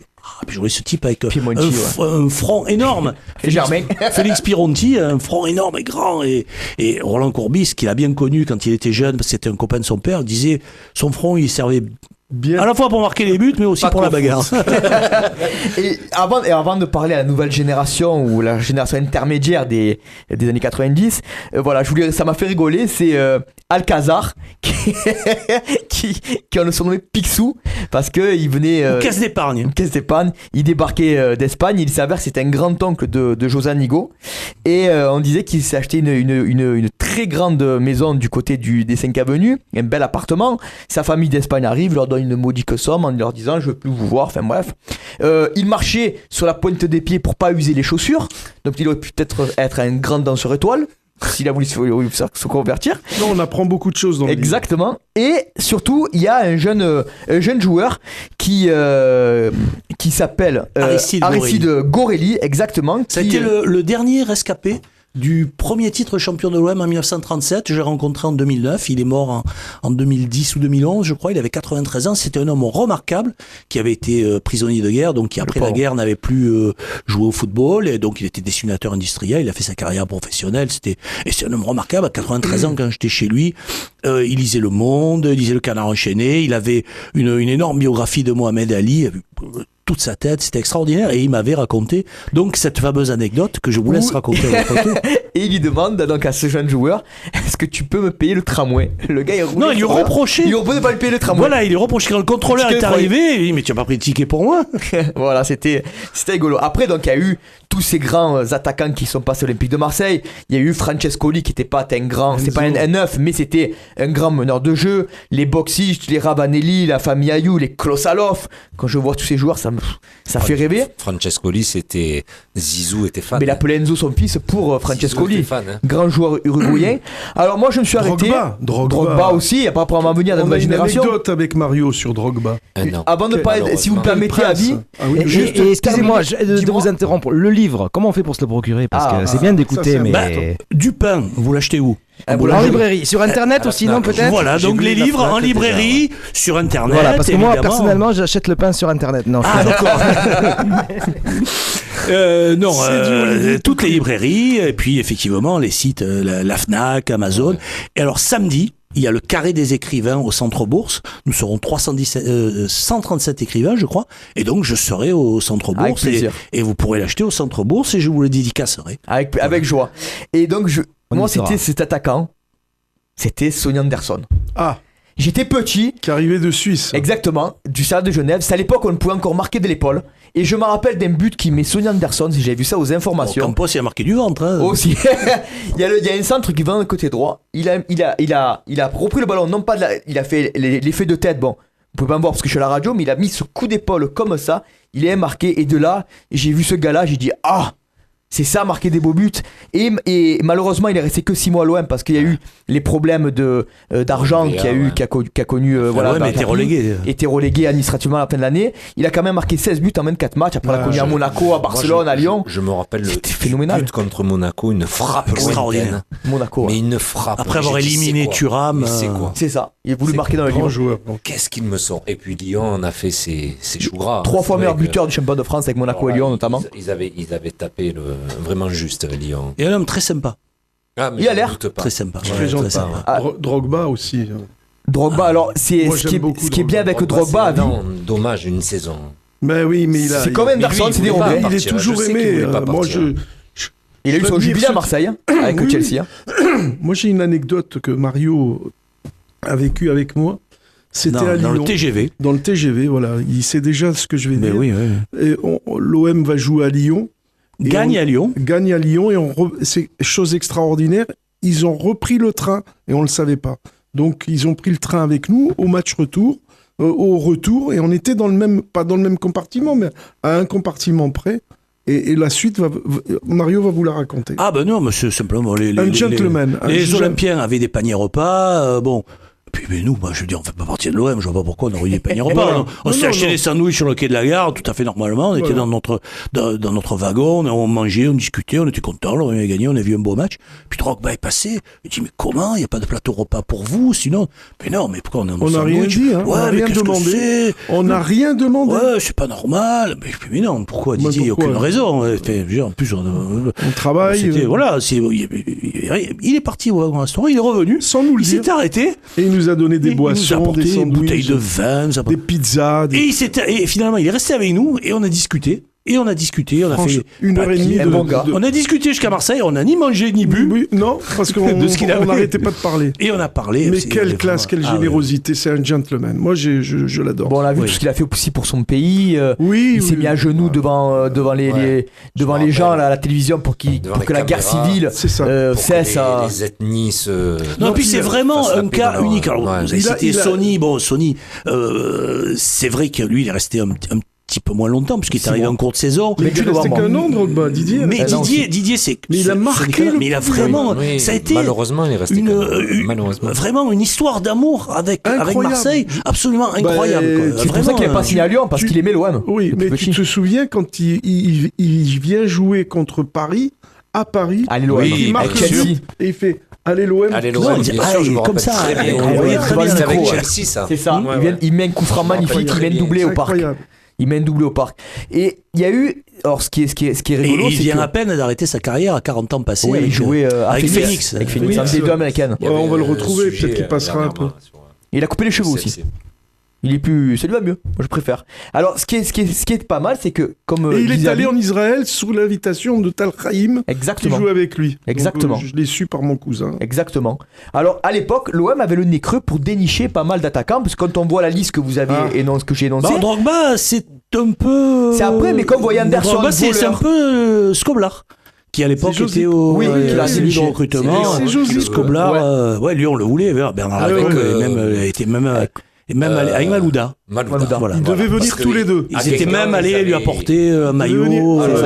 Puis je voyais ce type avec un front énorme. Félix Pironti, un front énorme et grand. Et Roland Courbis, qu'il a bien connu quand il était jeune, parce que c'était un copain de son père, disait son front, il servait bien à la fois pour marquer les buts, mais aussi pour la bagarre. Et avant de parler à la nouvelle génération ou la génération intermédiaire des années 90, voilà, ça m'a fait rigoler, c'est Alcazar qui on le surnommé Picsou parce que il venait caisse d'épargne, il débarquait d'Espagne, il s'avère que c'était un grand-oncle de José Nigo et on disait qu'il s'est acheté une très grande maison du côté des 5 avenues, un bel appartement. Sa famille d'Espagne arrive, leur donne une modique somme en leur disant je veux plus vous voir, enfin bref. Il marchait sur la pointe des pieds pour pas user les chaussures, donc il aurait pu peut-être être un grand danseur étoile s'il a voulu se convertir. Non, on apprend beaucoup de choses dans le livre. Exactement. Et surtout, il y a un jeune joueur qui s'appelle Aristide Gorelli, exactement. Ça a été le dernier rescapé du premier titre champion de l'OM en 1937. Je l'ai rencontré en 2009. Il est mort en 2010 ou 2011, je crois. Il avait 93 ans. C'était un homme remarquable qui avait été prisonnier de guerre, donc qui après la guerre n'avait plus joué au football. Et donc il était dessinateur industriel. Il a fait sa carrière professionnelle. Et c'est un homme remarquable. À 93 ans, quand j'étais chez lui, il lisait Le Monde, il lisait Le Canard enchaîné. Il avait une énorme biographie de Mohamed Ali. Toute sa tête, c'était extraordinaire et il m'avait raconté donc cette fameuse anecdote que je vous laisse raconter à votre tour. Et il lui demande donc à ce jeune joueur, est-ce que tu peux me payer le tramway? Le gars il lui reprochait. Il ne pas lui payer le tramway. Voilà, il lui reprochait quand le contrôleur est arrivé, il dit mais tu n'as pas pris de ticket pour moi. Voilà, c'était rigolo. Après donc il y a eu tous ces grands attaquants qui sont passés à l'Olympique de Marseille. Il y a eu Francescoli qui n'était pas un grand, c'est pas un neuf, mais c'était un grand meneur de jeu. Les Boxic, les Ravanelli, la famille Ayou, les Klosalov. Quand je vois tous ces joueurs, ça fait rêver. Francescoli, c'était Zizou était fan. Mais il appelait Enzo son fils pour Francescoli, grand joueur uruguayen. Alors moi je me suis arrêté. Drogba aussi, il n'y a pas probablement à venir dans la nouvelle génération. On a une anecdote avec Mario sur Drogba. Avant de parler, si vous me permettez, Abi. Et excusez-moi de vous interrompre. Le livre, comment on fait pour se le procurer? Parce que c'est bien d'écouter, mais... Du pain, vous l'achetez où? En librairie, sur internet aussi, non peut-être? Voilà, donc les livres en librairie, sur internet. Voilà, parce que moi personnellement j'achète le pain sur internet. Non, d'accord. Toutes les librairies, et puis effectivement les sites, la Fnac, Amazon. Et alors samedi, il y a le Carré des écrivains au Centre Bourse. Nous serons 137 écrivains, je crois. Et donc, je serai au Centre Bourse. Et vous pourrez l'acheter au Centre Bourse et je vous le dédicacerai. Avec joie. Et donc, moi, c'était cet attaquant. C'était Sonny Anderson. Ah. J'étais petit. Qui arrivait de Suisse. Exactement, du Stade de Genève. C'est à l'époque où on pouvait encore marquer de l'épaule. Et je me rappelle d'un but qui met Sonny Anderson, si j'avais vu ça aux informations. Campos, il a marqué du ventre. Hein. Aussi. il y a un centre qui va de côté droit. Il a repris le ballon, non pas il a fait l'effet de tête, bon. Vous pouvez pas me voir parce que je suis à la radio, mais il a mis ce coup d'épaule comme ça. Il est marqué. Et de là, j'ai vu ce gars-là, j'ai dit ah! C'est ça, marquer des beaux buts. Et malheureusement, il est resté que 6 mois à l'OM parce qu'il y a eu les problèmes d'argent qu'il a connu. L'OM a été relégué. Administrativement à la fin de l'année. Il a quand même marqué 16 buts en 24 matchs. Après, il a connu à Monaco, à Barcelone, à Lyon. Je me rappelle phénoménal. But contre Monaco, une frappe extraordinaire. Monaco. Mais une frappe. Après avoir éliminé Thuram. C'est ça. Il a voulu marquer dans le Lyon. Joueur. Qu'est-ce qu'il me sort? Et puis Lyon en a fait ses choux gras. 3 fois meilleur buteur du championnat de France avec Monaco et Lyon notamment. Ils avaient tapé vraiment juste Lyon. Et un homme très sympa. Il a l'air très sympa. Très sympa. Drogba aussi. Drogba, alors ce qui est bien avec Drogba. Non, dommage, une saison. Mais oui, mais il a. C'est comme Anderson, c'est des rondins. Il est toujours aimé. Il a eu son jubilé à Marseille avec Chelsea. Moi, j'ai une anecdote que Mario a vécue avec moi. C'était à Lyon. Dans le TGV. Dans le TGV, voilà. Il sait déjà ce que je vais dire. Oui. Et l'OM va jouer à Lyon. Gagne à Lyon. Gagne à Lyon et c'est chose extraordinaire. ils ont repris le train et on le savait pas. Donc ils ont pris le train avec nous au match retour, au retour, et on était pas dans le même compartiment, mais à un compartiment près. Et la suite, Mario va vous la raconter. Ah ben non, monsieur, simplement Un gentleman. Les Olympiens avaient des paniers repas, bon. Puis mais nous, moi, je veux dire, on fait pas partie de l'OM, je vois pas pourquoi on aurait eu des paniers repas. On s'est acheté des sandwichs sur le quai de la gare, tout à fait normalement. On était dans notre wagon, on mangeait, on discutait, on était contents, on avait gagné, on a vu un beau match. Puis Drogba est passé. Il dit mais comment, il n'y a pas de plateau repas pour vous, sinon. Mais non, mais pourquoi on a un On n'a rien dit, hein, ouais, on n'a rien demandé. On n'a rien demandé. Ouais, c'est pas normal. Mais non, pourquoi Didier, il n'y a aucune raison. En plus, on travaille. Voilà, il est parti au restaurant, il est revenu. Sans nous le dire. Il s'est arrêté. Et il nous a donné des boissons, des sandwichs, bouteilles de vin, des pizzas. Et finalement, il est resté avec nous et on a discuté. On a fait 1h30 On a discuté jusqu'à Marseille, on n'a ni mangé ni bu. Oui, non, parce qu'on n'arrêtait pas de parler. Et on a parlé. Mais quelle classe, quelle générosité, c'est un gentleman. Moi, je l'adore. Bon, on a vu tout ce qu'il a fait aussi pour son pays. Il s'est mis à genoux devant les gens à la télévision pour que la guerre civile cesse à... Les ethnies Non, puis c'est vraiment un cas unique. Alors, vous avez cité Sonny. Bon, Sonny, c'est vrai que lui, il est resté un petit peu moins longtemps puisqu'il est arrivé en cours de saison. Mais tu restais qu'un an, Drogba, Didier. Mais Didier, c'est. Mais il a marqué. Mais il a vraiment. Ça a été. Malheureusement, il est resté. Vraiment une histoire d'amour avec Marseille, absolument incroyable. C'est pour ça qu'il n'est pas signé à Lyon parce qu'il aimait l'OM. Oui, mais tu te souviens quand il vient jouer contre Paris, à Paris, il marque le but et il fait. Allez l'OM, bien sûr, je me rappelle très bien. C'était avec Chelsea, ça. C'est ça. Il met un coup franc magnifique, il met un doublé au parc. Il met un doublé au parc. Et il y a eu. Alors, ce qui est rigolo, c'est qu'il vient à peine d'arrêter sa carrière à 40 ans passés. Oui, il jouait avec Phoenix. Avec Phoenix, en D2 américaine. On va le retrouver, peut-être qu'il passera un peu. Il a coupé les cheveux aussi. Il est plus. Ça lui va mieux. Moi, je préfère. Alors, ce qui est pas mal, c'est que comme. Et il est allé en Israël sous l'invitation de Tal Chaim. Exactement. Qui joue avec lui. Exactement. Donc, je l'ai su par mon cousin. Exactement. Alors, à l'époque, l'OM avait le nez creux pour dénicher pas mal d'attaquants, parce que quand on voit la liste que vous avez que j'ai énoncée. Bah, Drogba, c'est un peu. C'est après, mais comme vous voyez Anderson. Drogba, c'est un peu Skoblar. Qui à l'époque était au celui de recrutement. Skoblar, lui on le voulait. Bernard Levesque était même. Et même avec Malouda. Voilà. Ils devaient venir tous les deux. Ils étaient même allés lui apporter un maillot.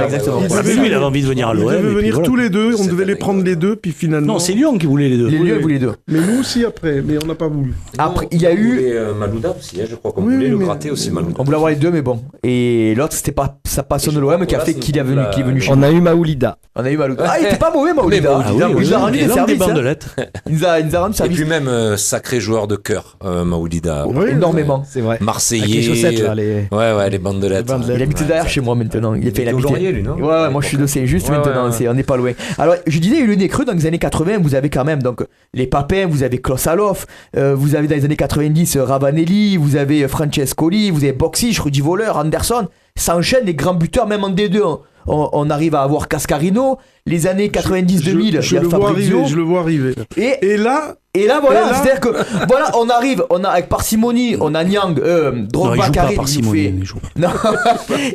Exactement. Lui, il avait envie de venir à l'OM. Ils devaient venir tous les deux. On devait les prendre les deux. Puis finalement. Non, c'est Lyon qui voulait les deux. Lyon voulait les deux. Mais nous aussi après. Mais on n'a pas voulu. Après, il y a eu. Malouda aussi. Je crois qu'on voulait le gratter aussi. Malouda. On voulait avoir les deux, mais bon. Et l'autre, c'était pas sa passion de l'OM qui a fait qu'il est venu chez nous. On a eu Maoulida. Ah, il était pas mauvais, Maoulida. Il nous a rendu des services. Il nous a rendu service. Et puis même sacré joueur de cœur, Maoulida. Énormément. C'est vrai. Marseillais. Avec les chaussettes, là, les bandelettes. Il habite derrière chez moi maintenant. Il fait Laurier, lui, non? Ouais, moi je suis dossé juste maintenant. On n'est pas loin. Alors, je disais, il y a eu le nez creux dans les années 80. Vous avez quand même donc les Papins, vous avez Klaus Alof, vous avez dans les années 90 Ravanelli, vous avez Francescoli, vous avez Boxic, Rudy Voller, Anderson. Ça enchaîne les grands buteurs, même en D2. On arrive à avoir Cascarino. Les années 90-2000, il y a Fabrizio. Je le vois arriver. Et là, c'est-à-dire que voilà, on arrive, avec parcimonie, on a Niang, Drogba qui arrive, il nous fait. Non,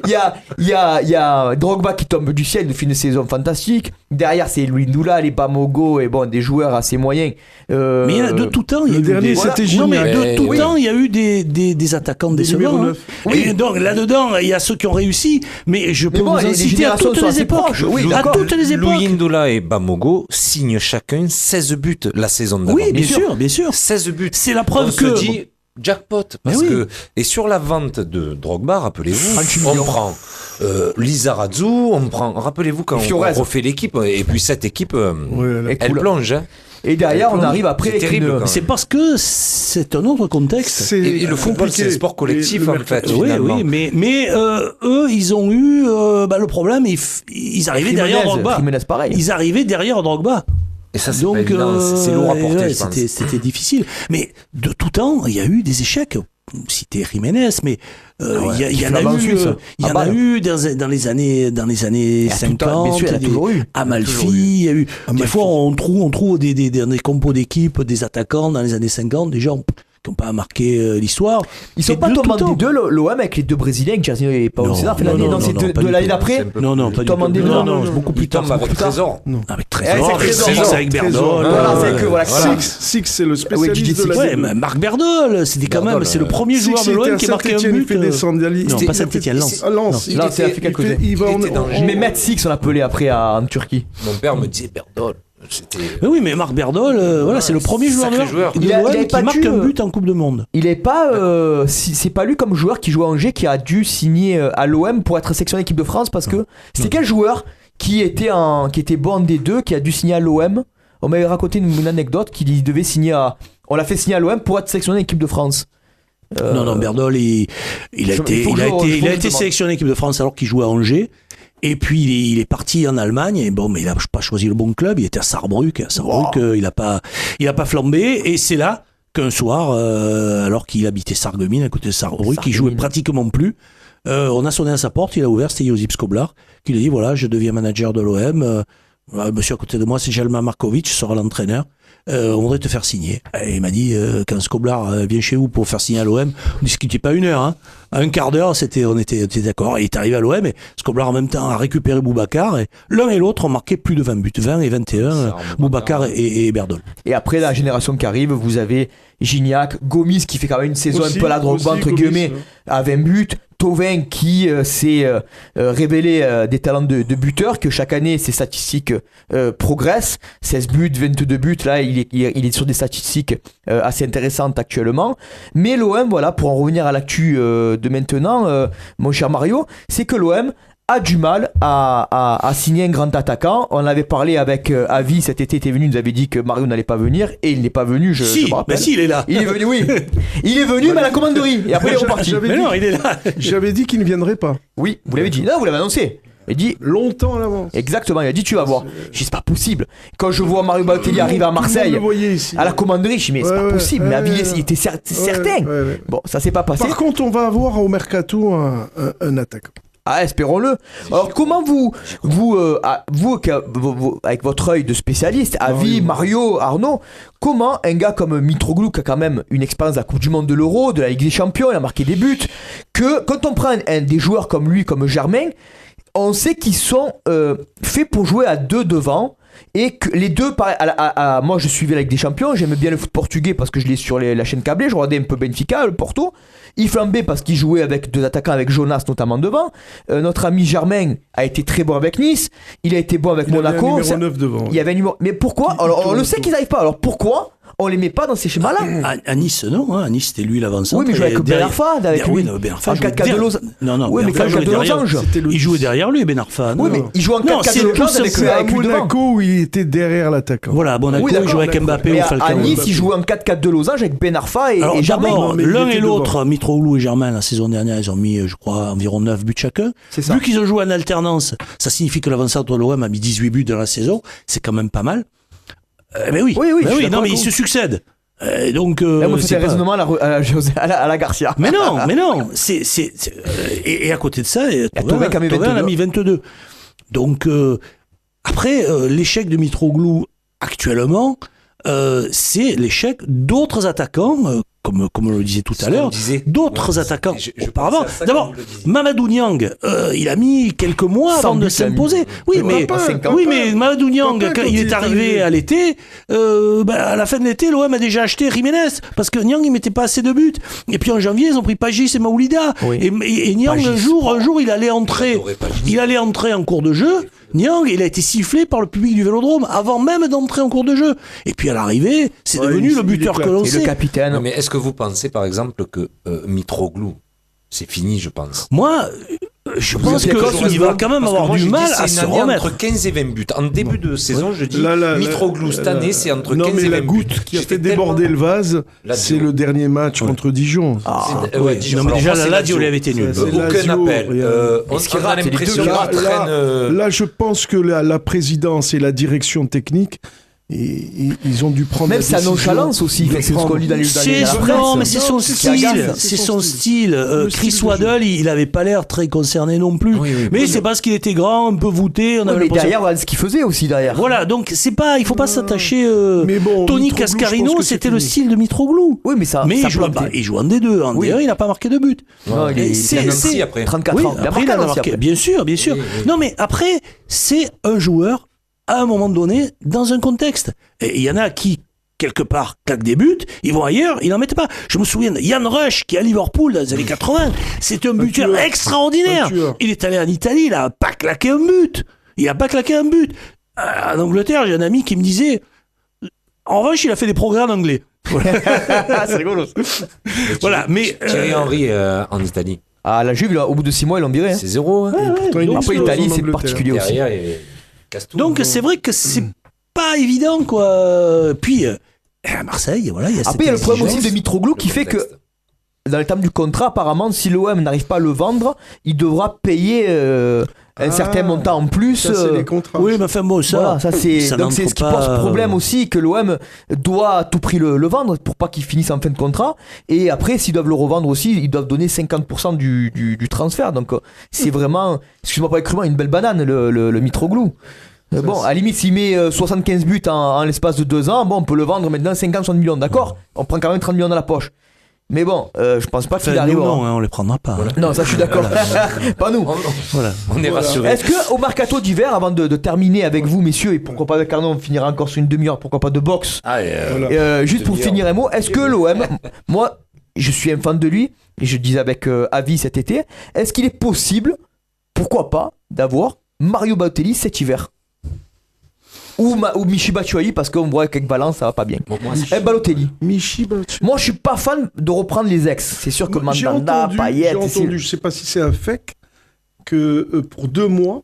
il y a Drogba qui tombe du ciel, il nous fait une saison fantastique. Derrière, c'est Louis Ndoula, les Bamogo et des joueurs assez moyens. Mais de tout temps, il y a eu dernier, c'était génial. Non, mais de tout temps, il y a eu des attaquants décevants. Et donc là-dedans, il y a ceux qui ont réussi, mais je peux vous en citer à toutes les époques. À toutes les époques. Louis Ndoula et Bamogo signent chacun 16 buts la saison d'avant. Oui, bien sûr. 16 buts. C'est la preuve on se dit jackpot. Parce que, et sur la vente de Drogba, rappelez-vous, on prend Lizarazu, rappelez-vous quand on refait l'équipe, et puis cette équipe, elle plonge. Et derrière, on arrive après. C'est terrible. C'est parce que c'est un autre contexte. Et le football, c'est un sport collectif, en fait. Oui, mais eux, ils ont eu le problème. Ils arrivaient derrière Drogba. Ils arrivaient derrière Drogba. Et ça, c'est lourd à porter, je pense. C'était difficile. Mais de tout temps, il y a eu des échecs. Citer Jiménez, mais il y en a eu dans les années 50. Il y a toujours eu. Amalfi, il y a eu. Des fois, on trouve des compos d'équipe, des attaquants dans les années 50, des gens qui n'ont pas marqué l'histoire. Ils sont pas tombés en D2, l'OM, avec les deux Brésiliens, Jairzinho et Paulo César, c'est de l'année d'après. Non, pas du tout. Non, beaucoup plus tard. Avec Trésor. Avec Trésor, c'est avec Berdol. Six, c'est le spécialiste de la ouais, Marc Berdol, c'était quand même, c'est le premier joueur de l'OM qui a marqué un but. Il fait descendre non, pas Saint-Étienne, Lens. Lens, il a fait quelque chose. Mais Met Six, on l'appelait après en Turquie. Mon père me disait Berdol. Mais oui, mais Marc Berdol, voilà, c'est le premier joueur de l'OM qui marque un but en Coupe du Monde. Il est pas, c'est pas lui comme joueur qui joue à Angers qui a dû signer à l'OM pour être sélectionné équipe de France parce que c'est quel joueur qui était bon en D2 qui a dû signer à l'OM. On m'avait raconté une anecdote qu'il devait signer on l'a fait signer à l'OM pour être sélectionné équipe de France. Non, Berdol, il a été sélectionné équipe de France alors qu'il jouait à Angers. Et puis il est parti en Allemagne, et bon, mais il a pas choisi le bon club, il était à Saarbrück. Il a pas flambé, et c'est là qu'un soir, alors qu'il habitait Sarreguemines, à côté de Saarbrück, il jouait pratiquement plus, on a sonné à sa porte, il a ouvert, c'était Josip Skoblar, qui lui a dit, voilà, je deviens manager de l'OM, monsieur à côté de moi, c'est Jelma Markovic, sera l'entraîneur. On voudrait te faire signer. Et il m'a dit, quand Skoblar vient chez vous pour faire signer à l'OM, on ne discutait pas une heure, hein. Un quart d'heure, on était d'accord. Et il est arrivé à l'OM, et Skoblar en même temps a récupéré Boubacar, et l'un et l'autre ont marqué plus de 20 buts, 20 et 21, Boubacar et Berdol. Et après la génération qui arrive, vous avez Gignac, Gomis qui fait quand même une saison un peu la Drogba entre guillemets, à 20 buts, Thauvin qui s'est révélé des talents de buteur, que chaque année ses statistiques progressent, 16 buts, 22 buts, là il est sur des statistiques assez intéressantes actuellement. Mais l'OM, voilà, pour en revenir à l'actu de maintenant, mon cher Mario, c'est que l'OM a du mal à signer un grand attaquant. On avait parlé avec Avi cet été, était venu, nous avait dit que Mario n'allait pas venir, et il n'est pas venu, je me rappelle. Si, il est là. Il est venu, oui. Il est venu, mais à la commanderie. Et après, il est reparti. Il est là. J'avais dit qu'il ne viendrait pas. Oui, vous l'avez dit. Non, vous l'avez annoncé. Il dit longtemps à l'avance. Exactement, il a dit tu vas voir. Je dis c'est pas possible. Quand je vois Mario Balotelli arriver à Marseille, à la commanderie, je dis mais c'est pas possible. Mais Avi, il était certain. Bon, ça s'est pas passé. Par contre, on va avoir au mercato un attaquant. Ah, espérons-le. Alors, comment vous avec votre œil de spécialiste, Avi, Mario, Arnaud, comment un gars comme Mitroglou, qui a quand même une expérience de la Coupe du Monde, de l'Euro, de la Ligue des Champions, il a marqué des buts, que quand on prend des joueurs comme lui, comme Germain, on sait qu'ils sont faits pour jouer à deux devant. Et que les deux, moi je suivais la Ligue des Champions, j'aimais bien le foot portugais parce que je l'ai sur la chaîne câblée, je regardais un peu Benfica, le Porto. Il flambait parce qu'il jouait avec deux attaquants, avec Jonas notamment devant. Notre ami Germain a été très bon avec Nice, il a été bon avec Monaco. Il y avait un numéro 9 devant. Il y avait un numéro... Mais pourquoi ? Alors on le sait qu'ils n'arrivent pas, alors pourquoi on les met pas dans ces schémas-là? À Nice, non, à Nice c'était lui l'avant-centre. Oui, mais il jouait avec Ben Arfa, avec lui. Ben Arfa. En 4-4 de Losange. Non, oui, mais 4-4 de Losange. Il jouait derrière lui, Ben Arfa. Oui, mais il jouait en 4-4 de Losange avec Monaco où il était derrière l'attaquant. Voilà, à Monaco, il jouait avec Mbappé ou Falcao. À Nice, il jouait en 4-4 de Losange avec Ben Arfa et Germain. D'abord, l'un et l'autre, Mitroglou et Germain, la saison dernière, ils ont mis, je crois, environ 9 buts chacun. Vu qu'ils ont joué en alternance, ça signifie que l'avant-centre de l'OM a mis 18 buts dans la saison. C'est quand même pas mal. Mais oui, non, mais ils se succèdent. Donc, vous faites un raisonnement à la Garcia. Mais non, et à côté de ça, Thauvin en a mis 22. Donc, après, l'échec de Mitroglou actuellement, c'est l'échec d'autres attaquants, comme on le disait tout à l'heure, d'autres attaquants auparavant. D'abord, Mamadou Niang, il a mis quelques mois avant de s'imposer. Oui, mais Mamadou Niang, quand il est arrivé à l'été, à la fin de l'été, l'OM a déjà acheté Jiménez, parce que Niang, il mettait pas assez de buts. Et puis en janvier, ils ont pris Pagis et Maoulida. Oui. Et Niang, un jour, il allait entrer en cours de jeu. Niang, il a été sifflé par le public du Vélodrome avant même d'entrer en cours de jeu. Et puis à l'arrivée, c'est devenu le buteur que l'on sait. Et le capitaine. Non, mais est-ce que vous pensez par exemple que Mitroglou, c'est fini, je pense? Moi, je pense qu'il va quand même avoir du mal à se remettre. Entre 15 et 20 buts. En début de saison, je dis Mitroglou cette année, c'est entre 15 et 20 buts. Non, mais la goutte qui a fait déborder le vase, c'est le dernier match contre Dijon. Dijon. Non, mais déjà, la Lazio, il avait été nul. Aucun appel. On a l'impression qu'il traîne. Là, je pense que la présidence et la direction technique ils ont dû prendre Même la sa décision nonchalance aussi, de c'est ce prendre- qu'on lit dans la presse. Non, mais c'est son Non, style. agace. C'est son style. Le Chris style de Waddle, il avait pas l'air très concerné non plus. Mais c'est parce qu'il était grand, un peu voûté. On avait mais l'impression- derrière, voilà ce qu'il faisait aussi derrière. Voilà, donc c'est pas, il faut pas s'attacher. Mais bon, Tony Mitroglou, je Cascarino, pense que c'était c'est le fini. style de Mitroglou. Oui, mais ça Mais il joue, plantait. il joue en D2. En Oui. D1, il n'a pas marqué de but. Non, il Et est c'est- même c'est- si après. 34 Oui, ans. après, il en a marqué. après. Bien sûr, bien sûr. Oui, oui. Non, mais après, c'est un joueur, à un moment donné, dans un contexte. Et il y en a qui, quelque part, claquent des buts, ils vont ailleurs, ils n'en mettent pas. Je me souviens de Ian Rush, qui est à Liverpool dans les années 80. C'était un buteur tueur. extraordinaire. Un tueur. Il est allé en Italie, il n'a pas claqué un but. Il n'a pas claqué un but. En Angleterre, j'ai un ami qui me disait, en revanche, il a fait des progrès en anglais. C'est rigolo. Voilà, mais Thierry Henry en Italie. Ah, la Juve, là, au bout de 6 mois, ils l'ont viré. C'est 0. Hein. Pourtant, il donc, Après, explose l'Italie, en c'est Angleterre. particulier aussi. Derrière, il casse tout. donc c'est vrai que c'est pas évident, quoi. Puis à Marseille, voilà, il y a cette Après, il y a le problème aussi exigence. de Mitroglou qui fait que dans les termes du contrat, apparemment, si l'OM n'arrive pas à le vendre, il devra payer un certain montant en plus. Ça, c'est les contrats. Oui, mais enfin bon, ça. Voilà, ça c'est ça donc n'entre c'est ce qui pas, pose problème aussi, que l'OM doit à tout prix le vendre pour pas qu'il finisse en fin de contrat, et après s'ils doivent le revendre aussi, ils doivent donner 50% du transfert, donc c'est vraiment, excuse-moi pas crûment, une belle banane le Mitroglou. Bon, à la limite, s'il met 75 buts en l'espace de 2 ans, bon, on peut le vendre maintenant 50-60 millions, d'accord. On prend quand même 30 millions dans la poche. Mais bon, je pense pas Enfin, qu'il arrive. nous, non, hein, on les prendra pas. hein. Non, ça je suis d'accord. Pas nous. Voilà. On est rassurés. Est-ce que au mercato d'hiver, avant de terminer avec vous, messieurs, et pourquoi pas avec Arnaud, on finira encore sur une demi-heure, pourquoi pas de boxe, Ah, juste pour demi-heure. finir un mot, est-ce que l'OM, moi, je suis un fan de lui, et je disais avec Avis cet été, est-ce qu'il est possible, pourquoi pas, d'avoir Mario Balotelli cet hiver ou Michy Batshuayi, parce qu'on voit qu'avec Valence, ça va pas bien. Bon, moi, Balotelli. Michi, Moi, je suis pas fan de reprendre les ex. C'est sûr que j'ai Mandanda, entendu, Payet, je sais pas si c'est un fake, que pour 2 mois,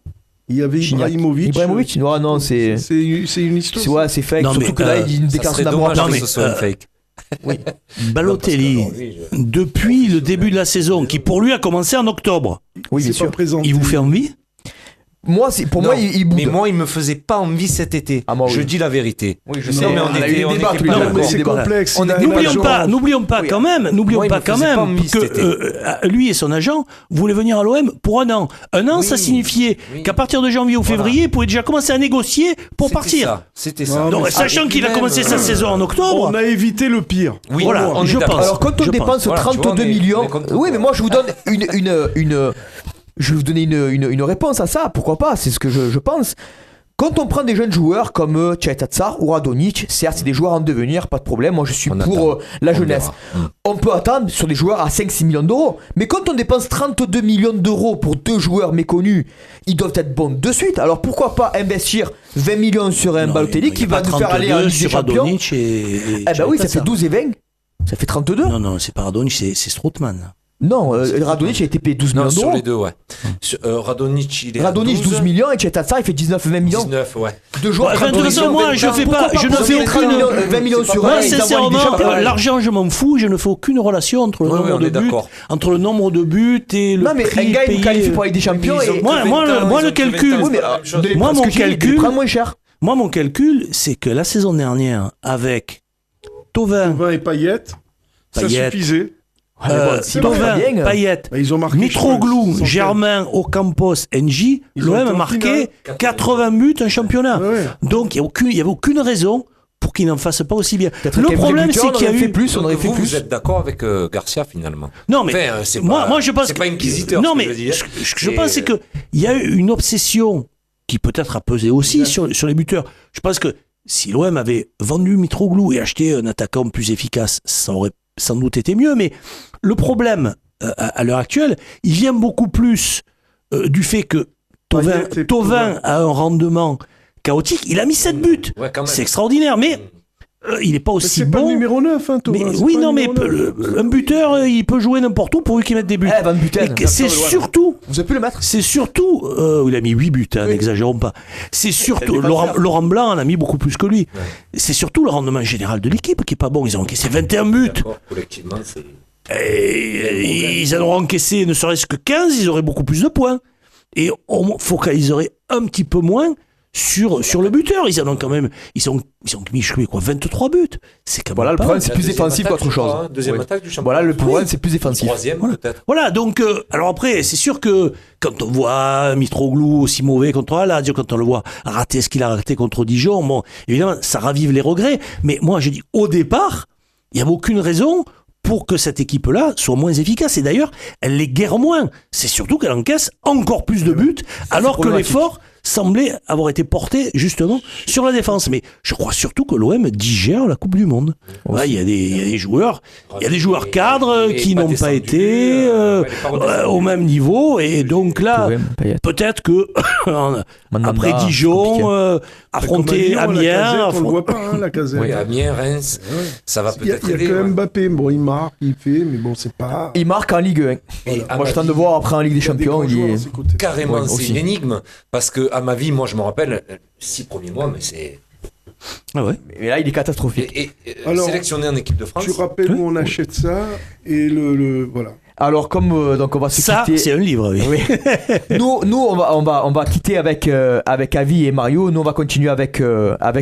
il y avait Ibrahimovic. Ibrahimovic, non, c'est une histoire. ouais, c'est fake. Non, Surtout mais, que là, il dit une ça déclaration serait d'amour. dommage Non, que mais, ce soit un fake. Balotelli, depuis le début de la saison, qui pour lui a commencé en octobre, Oui, bien C'est pas sûr. présenté. il vous fait envie? Moi, pour moi, Non, il boude. mais moi, il me faisait pas envie cet été. Ah, moi, oui. Je dis la vérité. Oui, je Non, sais. mais on a était- eu des on débats était tous les pas deux, Non, mais d'accord. c'est Des débats. complexe. On il est- a un N'oublions agent. pas Oui. quand même, Moi, il me faisait pas envie cet été. que lui et son agent voulaient venir à l'OM pour 1 an. 1 an, Oui. ça signifiait Oui. qu'à partir de janvier ou février, il pouvait déjà commencer à négocier pour C'était partir. ça, C'était ça. Non, Donc, mais- sachant et qu'il a puis commencé même, sa saison en octobre, On a évité le pire. Oui, Voilà, on est je d'accord. pense. Alors, quand on Je dépense pense. Voilà, tu 32 vois, on est millions. contre Oui, mais toi. moi, je vous donne je vais vous donner une réponse à ça. Pourquoi pas? C'est ce que je pense. Quand on prend des jeunes joueurs comme Tchaïtatsar ou Radonjic, certes, c'est des joueurs en devenir, pas de problème. Moi, je suis On pour attend. la On jeunesse. verra. On peut attendre sur des joueurs à 5-6 millions d'euros. Mais quand on dépense 32 millions d'euros pour 2 joueurs méconnus, ils doivent être bons de suite. Alors pourquoi pas investir 20 millions sur un non, Balotelli il y qui a va pas nous faire aller en 32 Ligue des sur Champions? Radonjic et Eh ben oui, ça fait 12 et 20. Ça fait 32. Non, c'est pas Radonjic, c'est Strootman. Non, Radonjic a été payé 12 Non, millions sur d'euros. les deux, ouais. Radonjic, il est à Radonjic 12 millions et Tchaïtatsar il fait 19-20 millions. 19, ouais. Deux joueurs Ouais, enfin, de toute façon, moi, je fais pas, je ne fais aucune. 20 millions sur Moi, un. ils envoient en Ligue des sincèrement, Champions. l'argent, je m'en fous. Je ne fais aucune relation entre le Ouais, nombre ouais, on de est buts, d'accord. entre le nombre de buts et le Non, mais prix un gars, il payé. nous qualifie pour la Ligue des Champions. Mais ils ont et- que Moi, 20 moi, ans, moi, ils le ont que calcul- 20 ans, Oui, mais c'est pas la même chose. de les Moi, prendre, mon ce que j'ai dit, calcul- il prend moins cher. Moi, mon calcul, c'est que la saison dernière, avec Thauvin, 20 et Payet, ça Payet. suffisait. s'il marche pas Thauvin, bien, Payet, Bah, ils ont marqué. Mitroglou, je crois, Germain, Ocampos, NJ, Ils ont l'OM été a en marqué finale. 80 buts en championnat. Ouais, ouais. Donc, il n'y avait aucune raison pour qu'il n'en fasse pas aussi bien. Peut-être Le qu'un problème, buteur, c'est on qu'il y a aurait fait eu... plus, on aurait fait Vous, plus. vous êtes d'accord avec Garcia finalement? Non, mais Enfin, c'est moi, pas- moi, je pense c'est que- pas inquisiteur. Non, ce que mais je veux dire. ce que je pense, c'est qu'il y a eu une obsession qui peut-être a pesé aussi sur les buteurs. Je pense que si l'OM avait vendu Mitroglou et acheté un attaquant plus efficace, ça aurait sans doute été mieux. Mais le problème, à l'heure actuelle, il vient beaucoup plus du fait que Payet et Thauvin a un rendement chaotique. Il a mis 7 buts. Ouais, quand même. C'est extraordinaire, mais il n'est pas Mais aussi c'est pas le bon. numéro 9, hein, Thomas. Mais, c'est oui, pas le non, mais numéro 9. un buteur, il peut jouer n'importe où pourvu qu'il mette des buts. Eh, Van Buten. Mais c'est surtout, Vous avez pu le mettre? il a mis 8 buts, hein, n'exagérons pas. C'est surtout, Laurent Blanc en a mis beaucoup plus que lui. C'est surtout le rendement général de l'équipe qui est pas bon. Ils ont encaissé 21 buts. D'accord, collectivement, c'est. Et ils en auraient encaissé ne serait-ce que 15, ils auraient beaucoup plus de points. Et on focaliserait un petit peu moins sur le buteur. Ils ont mis, je sais quoi, 23 buts. C'est quand même Voilà, le pas problème, mal. c'est plus défensif qu'autre chose. Deuxième Oui. attaque du championnat. Voilà, le problème, c'est plus défensif. Troisième, peut-être. Voilà, donc, alors après, c'est sûr que quand on voit Mitroglou aussi mauvais contre la Lazio, quand on le voit rater ce qu'il a raté contre Dijon, bon, évidemment, ça ravive les regrets. Mais moi, j'ai dit, au départ, il n'y avait aucune raison pour que cette équipe-là soit moins efficace. Et d'ailleurs, elle les guère moins. C'est surtout qu'elle encaisse encore plus de buts, alors que problématique. l'effort semblait avoir été porté justement sur la défense. Mais je crois surtout que l'OM digère la Coupe du Monde. Là, il y a des joueurs, cadres qui n'ont pas été au même niveau. Et donc là, peut-être que après Dijon, affronter Amiens, on le voit pas, hein, la casette. Oui, Amiens, Reims, ça va Il y a peut-être aider. quand même Mbappé, bon, il marque, il fait, mais bon, c'est pas. Il marque en Ligue 1. Et à Moi, ma je tente de vie, voir après en Ligue des Champions. Il est... carrément, Ouais, c'est aussi. une énigme. Parce que, à ma vie, moi, je me rappelle, 6 premiers mois, mais c'est. Ah ouais. Mais là, il est catastrophique. Et Alors, sélectionné en équipe de France. Tu rappelles où on achète ça et le voilà. Alors, comme donc on va se Ça, quitter. c'est un livre, oui. Oui. nous on va quitter avec Avi et Mario. Nous on va continuer avec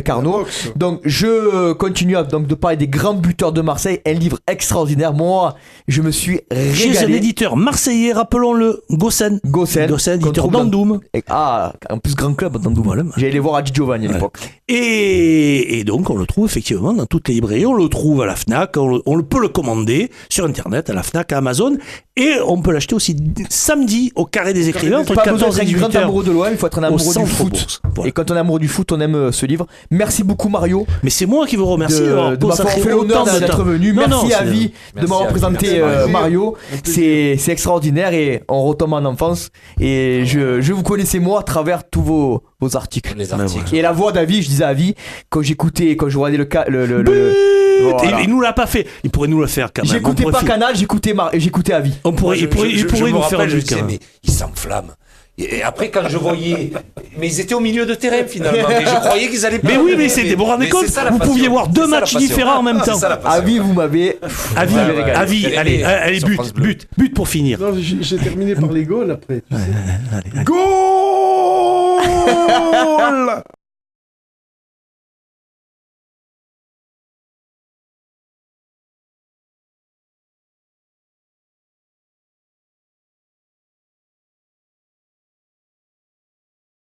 Arnaud. Boxe. Donc je continue donc de parler des grands buteurs de Marseille. Un livre extraordinaire. Moi, je me suis Chez un régalé. éditeur marseillais, rappelons-le, Gossen. Gossen, éditeur contre d'Andoum. En plus grand club d'Andoum. Voilà. J'allais les voir à Di Giovanni à l'époque. Et donc, on le trouve effectivement dans toutes les librairies. On le trouve à la Fnac. On peut le commander sur Internet, à la Fnac, à Amazon. Et on peut l'acheter aussi samedi au Carré des Écrivains, entre Pas besoin 14 et d'être un 18 grand heures. amoureux de l'OM, il faut être un amoureux du Centre foot. Bourse. Voilà. Et quand on est amoureux du foot, on aime ce livre. Merci beaucoup Mario Mais c'est moi qui vous remercie de d'avoir m'avoir consacré fait l'honneur autant de d'être temps. venu. Non, Merci non, à c'est- Vie de Merci m'avoir à Vie. présenté Merci. Un plaisir. Mario. Un plaisir. C'est extraordinaire et on retombe en enfance. Et je vous connaissais moi à travers tous vos articles. Les articles. Et la voix d'Avi, je disais à Avi, quand je regardais But voilà. Il nous l'a pas fait. Il pourrait nous le faire quand même. J'écoutais On pas pourrait- Canal, j'écoutais Avi. On pourrait, il pourrait, il pourrait me nous faire rappelle, un je truc. disais, hein. mais il s'enflamme. Et après, quand je voyais. Mais ils étaient au milieu de terrain finalement. Mais je croyais qu'ils allaient Mais oui, mais c'était, vous vous rendez compte, vous pouviez voir deux matchs différents en même temps. Avi, vous m'avez Avis, Ouais, ouais. avis, Elle allez, est allez, sur France Bleu. but pour finir. Non, j'ai terminé par les goals après. Tu sais. Allez. Goal